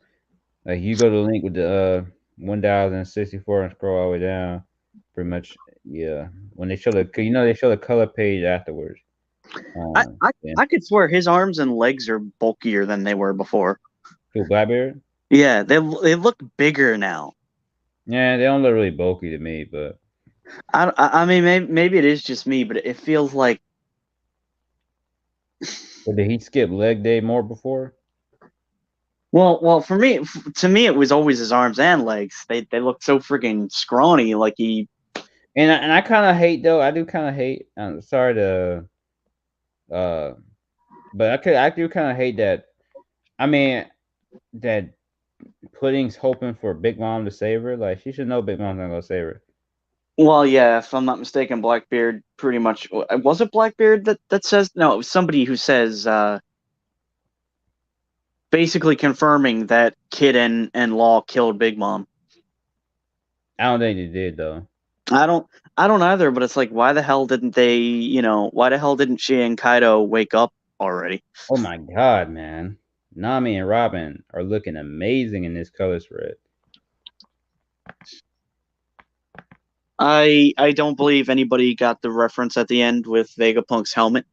Like you go to the link with the 1064 and scroll all the way down. Pretty much, yeah. When they show they show the color page afterwards. I could swear his arms and legs are bulkier than they were before. Who, Blackbeard? Yeah, they look bigger now. Yeah, they don't look really bulky to me, but I mean maybe it is just me, but it feels like. But did he skip leg day more before? Well, to me, it was always his arms and legs. They looked so freaking scrawny, like he. And I kind of hate though. I do kind of hate. I'm sorry to, but I do kind of hate that. I mean, that Pudding's hoping for Big Mom to save her. Like she should know Big Mom's not gonna save her. Well, yeah, if I'm not mistaken, Blackbeard pretty much was it Blackbeard that says no. It was somebody who says basically confirming that Kid and Law killed Big Mom. I don't think they did though. I don't either. But it's like, why the hell didn't they? Why the hell didn't she and Kaido wake up already? Oh my god, man! Nami and Robin are looking amazing in this color spread. I don't believe anybody got the reference at the end with Vegapunk's helmet,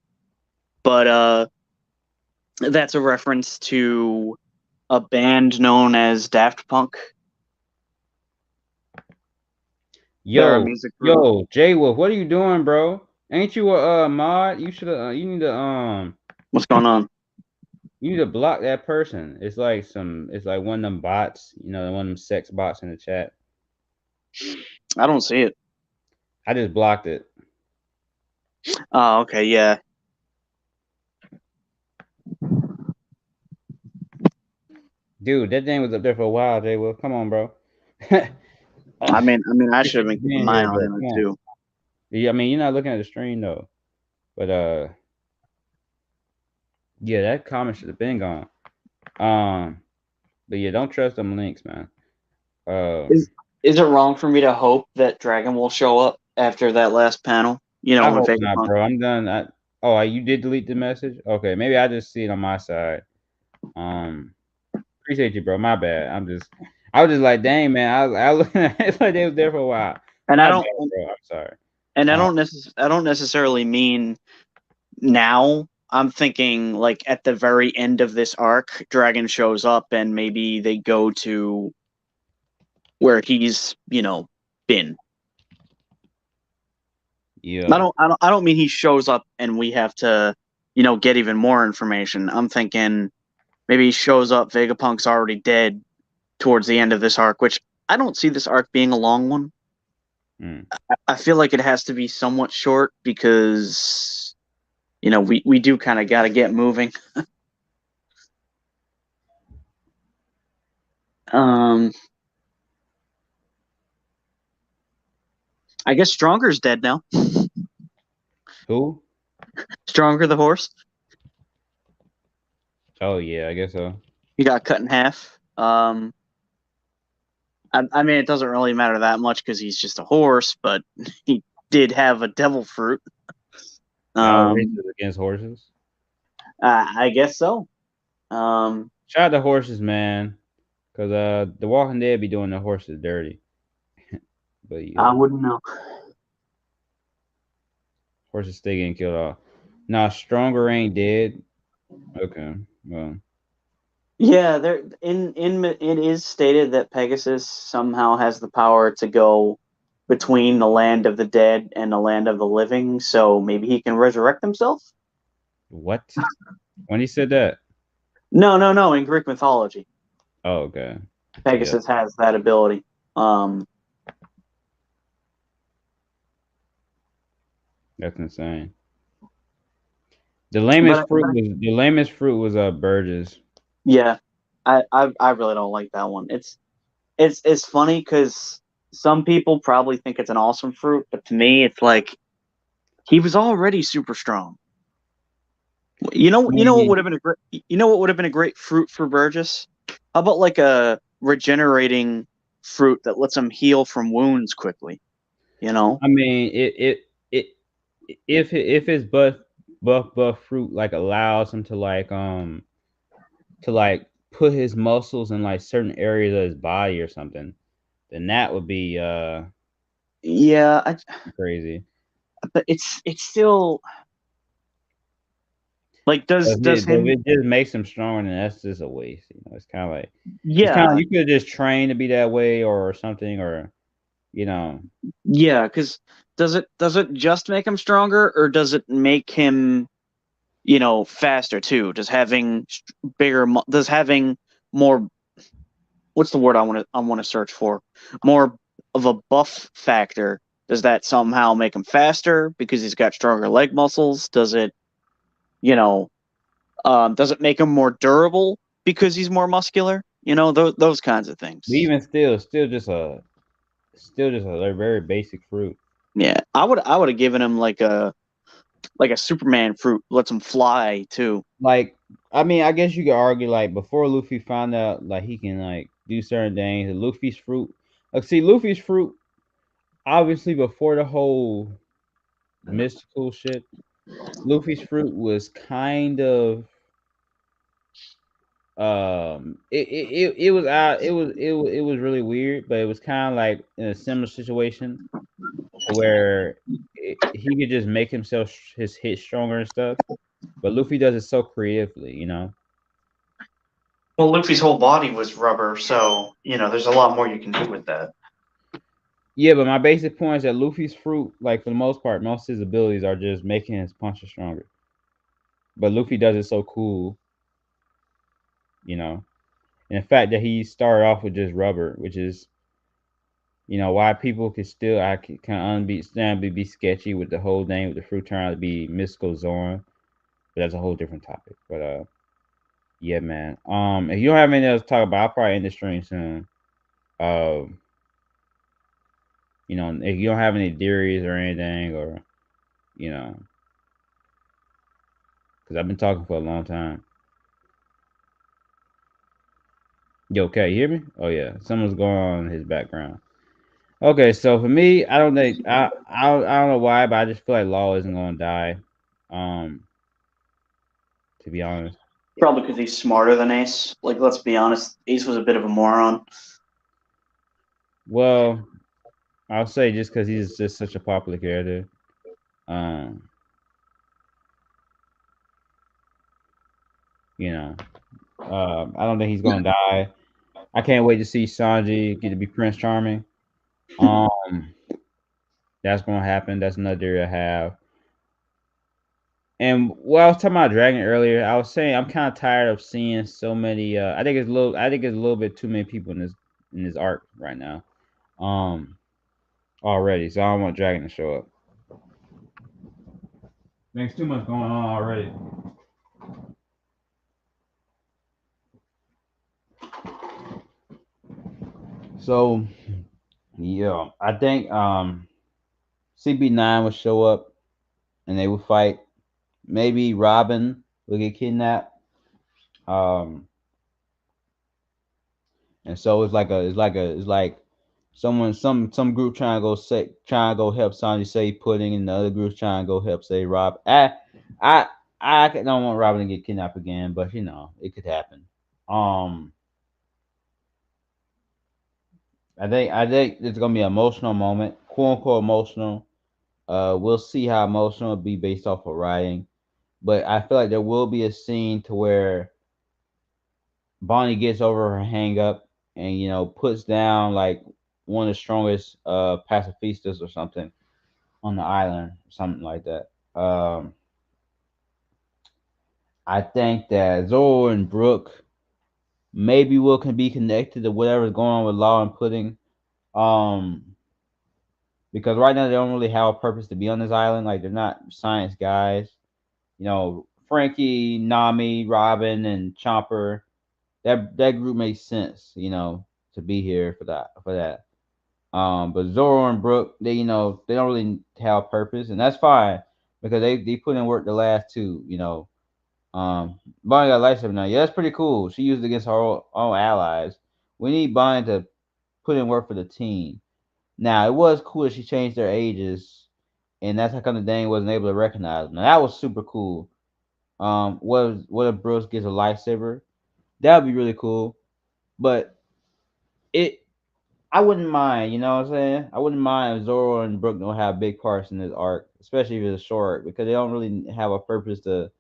but that's a reference to a band known as Daft Punk. Yo, Jay Wolf, what are you doing, bro? Ain't you a mod? You should you need to What's going on? You need to block that person. It's like one of them bots, one of them sex bots in the chat. I don't see it. I just blocked it. Oh, okay, yeah. Dude, that thing was up there for a while, Jay Wolf. Come on, bro. I mean, I should have been keeping my eye on it too. Yeah, I mean, you're not looking at the stream though. But yeah, that comment should have been gone. But yeah, don't trust them links, man. Is it wrong for me to hope that Dragon will show up after that last panel? I hope not, bro. I'm done. You did delete the message? Okay, maybe I just see it on my side. Appreciate you, bro. My bad. I was just like, dang, man. I looked at it like they was there for a while. And my I don't. Bad, bro. I'm sorry. And I don't necessarily mean now. I'm thinking like at the very end of this arc, Dragon shows up and maybe they go to where he's, been. Yeah. I don't mean he shows up and we have to, get even more information. I'm thinking maybe he shows up, Vegapunk's already dead towards the end of this arc, which I don't see this arc being a long one. I feel like it has to be somewhat short because, we do kind of got to get moving. I guess Stronger's dead now. Who? Stronger the horse. Oh yeah, I guess so. He got cut in half. I mean, it doesn't really matter that much because he's just a horse, but he did have a devil fruit. Against horses? I guess so. Shout out to horses, man, because the Walking Dead be doing the horses dirty. But yeah. I wouldn't know. Horses still getting killed off. Nah, Stronger ain't dead. Okay, well. Yeah, it is stated that Pegasus somehow has the power to go between the land of the dead and the land of the living, so maybe he can resurrect himself? What? When he said that? No, in Greek mythology. Oh, okay. Pegasus has that ability. That's insane. The lamest fruit was Burgess. Yeah, I really don't like that one. It's funny because some people probably think it's an awesome fruit, but to me, it's like he was already super strong. What would have been a great, what would have been a great fruit for Burgess? How about like a regenerating fruit that lets him heal from wounds quickly? I mean, it if his buff fruit like allows him to like put his muscles in like certain areas of his body or something, then that would be Yeah, crazy. but it's still like does But if him it just makes him stronger, then that's just a waste. It's kind of like yeah you could just train to be that way or something, or you know. yeah because does it just make him stronger or does it make him faster too? Does having more, what's the word I want to search for? More of a buff factor. Does that somehow make him faster because he's got stronger leg muscles? You know, does it make him more durable because he's more muscular? Those kinds of But things. even still just a very basic fruit. Yeah, I would have given him like a Superman fruit, lets him fly too. Like, I mean, I guess you could argue like before Luffy found out like he can like do certain things. And Luffy's fruit, like, see, Luffy's fruit, obviously before the whole mystical shit, Luffy's fruit was kind of it was out it was really weird, but it was kind of like in a similar situation to where he could just make himself his hit stronger and stuff. But Luffy does it so creatively, you know. Well, Luffy's whole body was rubber, so there's a lot more you can do with that. Yeah, but my basic point is that Luffy's fruit, like for the most part, most of his abilities are just making his punches stronger. But Luffy does it so cool, you know. And the fact that he started off with just rubber, which is, why people could still I can understand be sketchy with the whole thing with the fruit turning out to be mystical Zoran. But that's a whole different topic. But yeah, man. If you don't have anything else to talk about, I'll probably end the stream soon. Um, if you don't have any theories or anything, or you know, because I've been talking for a long time. Yo, okay, you hear me? Oh yeah, someone's going on in his background. Okay, so for me, I don't think I don't know why, but I just feel like Law isn't gonna die. Um, to be honest. Probably because he's smarter than Ace. Like, let's be honest, Ace was a bit of a moron. Well, I'll say just because he's just such a popular character. Um, you know, I don't think he's gonna die. I can't wait to see Sanji get to be Prince Charming. Um, that's gonna happen. That's another theory I have. And I was talking about Dragon earlier, I was saying I'm kind of tired of seeing so many. I think it's a little bit too many people in this arc right now. Um, already, so I don't want Dragon to show up. There's too much going on already. So yeah, I think CB9 would show up and they would fight. Maybe Robin will get kidnapped. Um, and so it's like someone some group trying to go help Sanji save Pudding, and the other group trying to go help save Rob. I I don't want Robin to get kidnapped again, but it could happen. Um, I think it's gonna be an emotional moment, quote unquote emotional. We'll see how emotional it'll be based off of writing, but I feel like there will be a scene to where Bonnie gets over her hang up and puts down like one of the strongest pacifistas or something on the island, something like that. I think that Zoro and Brooke maybe will can be connected to whatever's going on with Law and Pudding. Um, because right now they don't really have a purpose to be on this island. Like they're not science guys. Frankie, Nami, Robin, and Chomper. That group makes sense. To be here for that. But Zoro and Brooke, they don't really have a purpose, and that's fine because they put in work the last two. Bonnie got a lightsaber now. Yeah, that's pretty cool. She used it against her own allies. We need Bonnie to put in work for the team. Now it was cool that she changed their ages, and that's how come the Dane wasn't able to recognize them. Now that was super cool. What if Brooks gets a lightsaber? That would be really cool. But it I wouldn't mind, you know what I'm saying? I wouldn't mind if Zoro and Brook don't have big parts in this arc, especially if it's short, because they don't really have a purpose to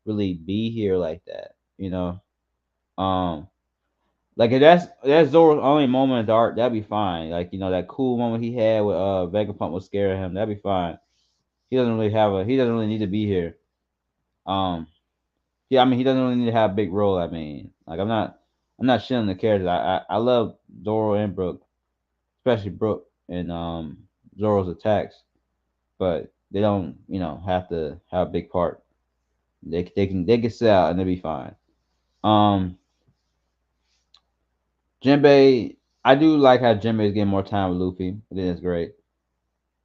really be here like that, you know. Um, like if that's Zoro's only moment of the arc, that'd be fine. Like that cool moment he had with Vegapunk was scaring him, that'd be fine. He doesn't really need to be here. Um, yeah, I mean he doesn't really need to have a big role. I mean, like I'm not shilling the characters. I love Zoro and Brook, especially Brook and Zoro's attacks, but they don't have to have a big part. They can sit out and they'll be fine. Um, Jinbei, I do like how Jinbei is getting more time with Luffy. I think that's great.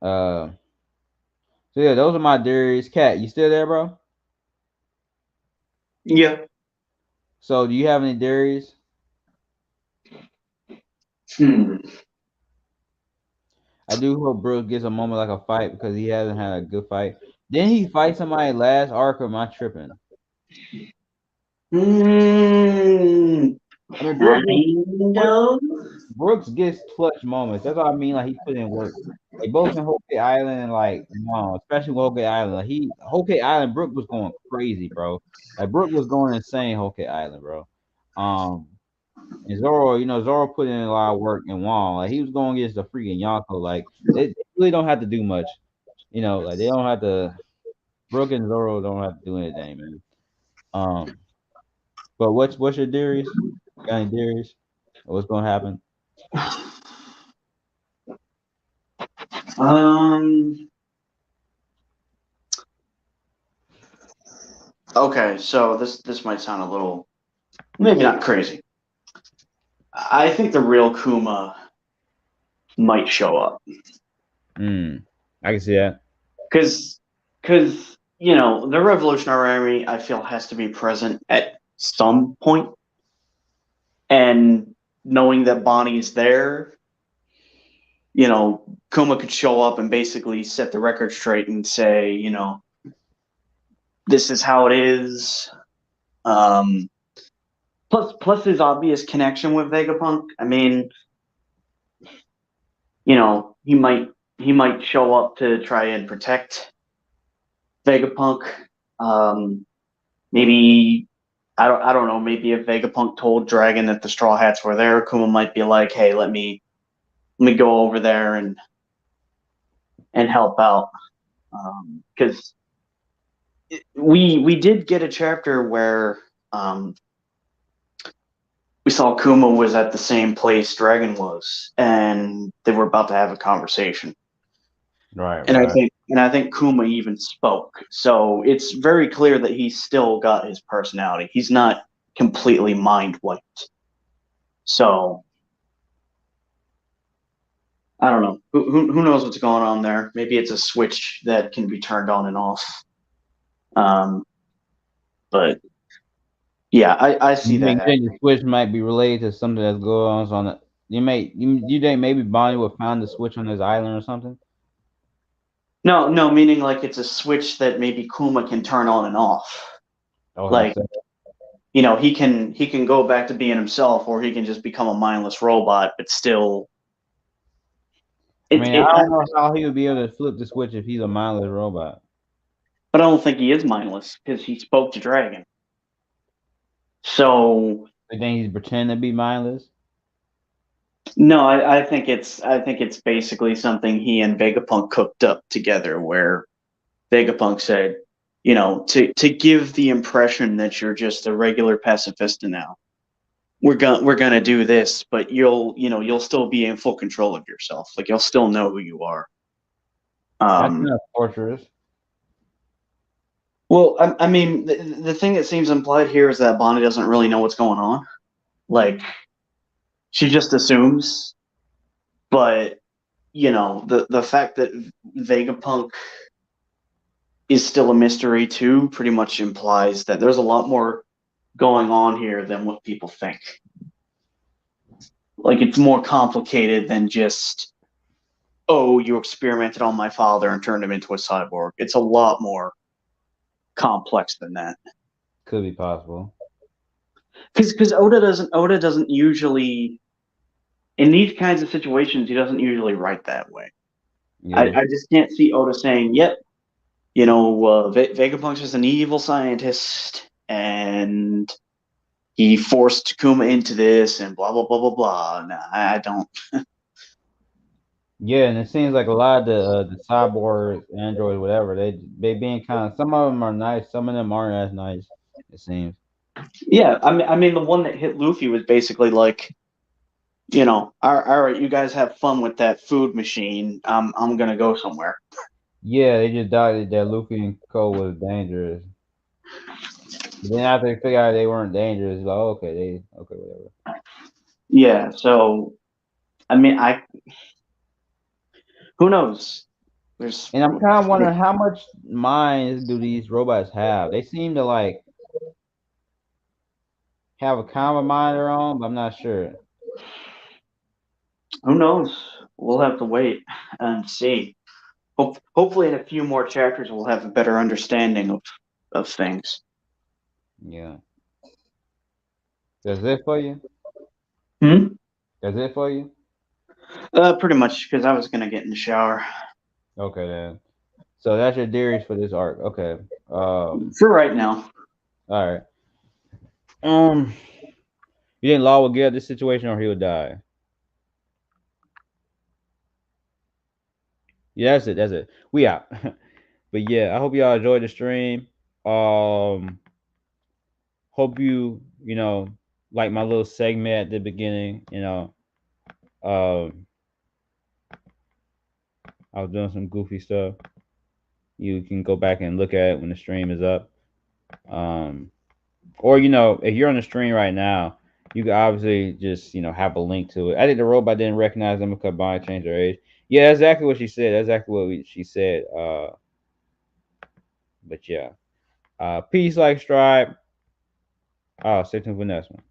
Uh, so yeah, those are my theories. Cat, you still there, bro? Yeah. So do you have any theories? Hmm. I do hope Brooks gets a moment like a fight because he hasn't had a good fight. Didn't he fight somebody last arc or am I tripping? Mm, I mean, kind of. Brooks gets clutch moments. That's what I mean. Like he put in work. Like both in Whole Island and like no, especially Whole Island. Like Whole Island, Brooke was going crazy, bro. Like Brooke was going insane. Whole Island, bro. Um, and Zoro, Zoro put in a lot of work in Wong. Like he was going against the freaking Yonko. Like they really don't have to do much. Like they don't have to. Brooke and Zoro don't have to do anything, man. Um, but what's your theories? Got any theories? What's gonna happen? Um. Okay, so this might sound a little, maybe not crazy. I think the real Kuma might show up I can see that. because the Revolutionary Army I feel has to be present at some point, and knowing that Bonnie's there, Kuma could show up and basically set the record straight and say, this is how it is. Um, plus his obvious connection with Vegapunk. I mean, he might show up to try and protect Vegapunk. Maybe I don't know. Maybe if Vegapunk told Dragon that the Straw Hats were there, Kuma might be like, "Hey, let me go over there and help out." Because we did get a chapter where we saw Kuma was at the same place Dragon was, and they were about to have a conversation. Right, And right. I think Kuma even spoke. So it's very clear that he's still got his personality. He's not completely mind wiped. So I don't know. Who knows what's going on there? Maybe it's a switch that can be turned on and off. But yeah, I see You that think happening. the switch might be related to something that's going on the you think maybe Bonnie would find the switch on this island or something? No, no, meaning like it's a switch that maybe Kuma can turn on and off. Oh Like, himself. he can go back to being himself, or he can just become a mindless robot, but still. I It, mean, I it, don't know how he would be able to flip the switch if he's a mindless robot. but I don't think he is mindless because he spoke to Dragon. So You think he's pretending to be mindless? no, I think it's basically something he and Vegapunk cooked up together, where Vegapunk said, to give the impression that you're just a regular pacifista now. We're gonna do this, but you'll still be in full control of yourself. Like you'll still know who you are. That's Um, not torturous. well, I mean, the thing that seems implied here is that Bonnie doesn't really know what's going on. Like she just assumes, but the fact that Vegapunk is still a mystery too. Pretty much implies that there's a lot more going on here than what people think. Like, it's more complicated than just, oh, you experimented on my father and turned him into a cyborg. It's a lot more complex than that. Could be possible. Because Oda doesn't usually, in these kinds of situations, he doesn't usually write that way. Yeah. I just can't see Oda saying, "Yep, you know, Vegapunk is an evil scientist, and he forced Takuma into this, and blah blah blah blah blah." No, I don't. Yeah, and it seems like a lot of the cyborgs, androids, whatever, they being kind of, some of them are nice, some of them aren't as nice. It seems. Yeah, I mean, the one that hit Luffy was basically like, you know, all right, you guys have fun with that food machine. I'm gonna go somewhere. Yeah, they just doubted that Luffy and Cole was dangerous. But then after they figured out they weren't dangerous, like, okay, whatever. Yeah, so I mean, who knows? And I'm kind of wondering how much minds do these robots have? They seem to like have a common mind of their own, but I'm not sure. Who knows? We'll have to wait and see. Hopefully, in a few more chapters, we'll have a better understanding of things. Yeah. That's it for you? That's it for you? Pretty much, because I was gonna get in the shower. Okay then. So that's your theories for this arc. Okay. For right now. All right. You think Law will get out this situation or he would die? Yeah, that's it. That's it. We out. But yeah, I hope y'all enjoyed the stream. Hope you know, like my little segment at the beginning, you know. I was doing some goofy stuff. You can go back and look at it when the stream is up. Or you know, if you're on the stream right now, you can obviously just, you know, have a link to it. I think the robot didn't recognize them because Bonnie changed her age. Yeah, that's exactly what she said. That's exactly what she said. But yeah. Peace, like, subscribe. Stay tuned for the next one.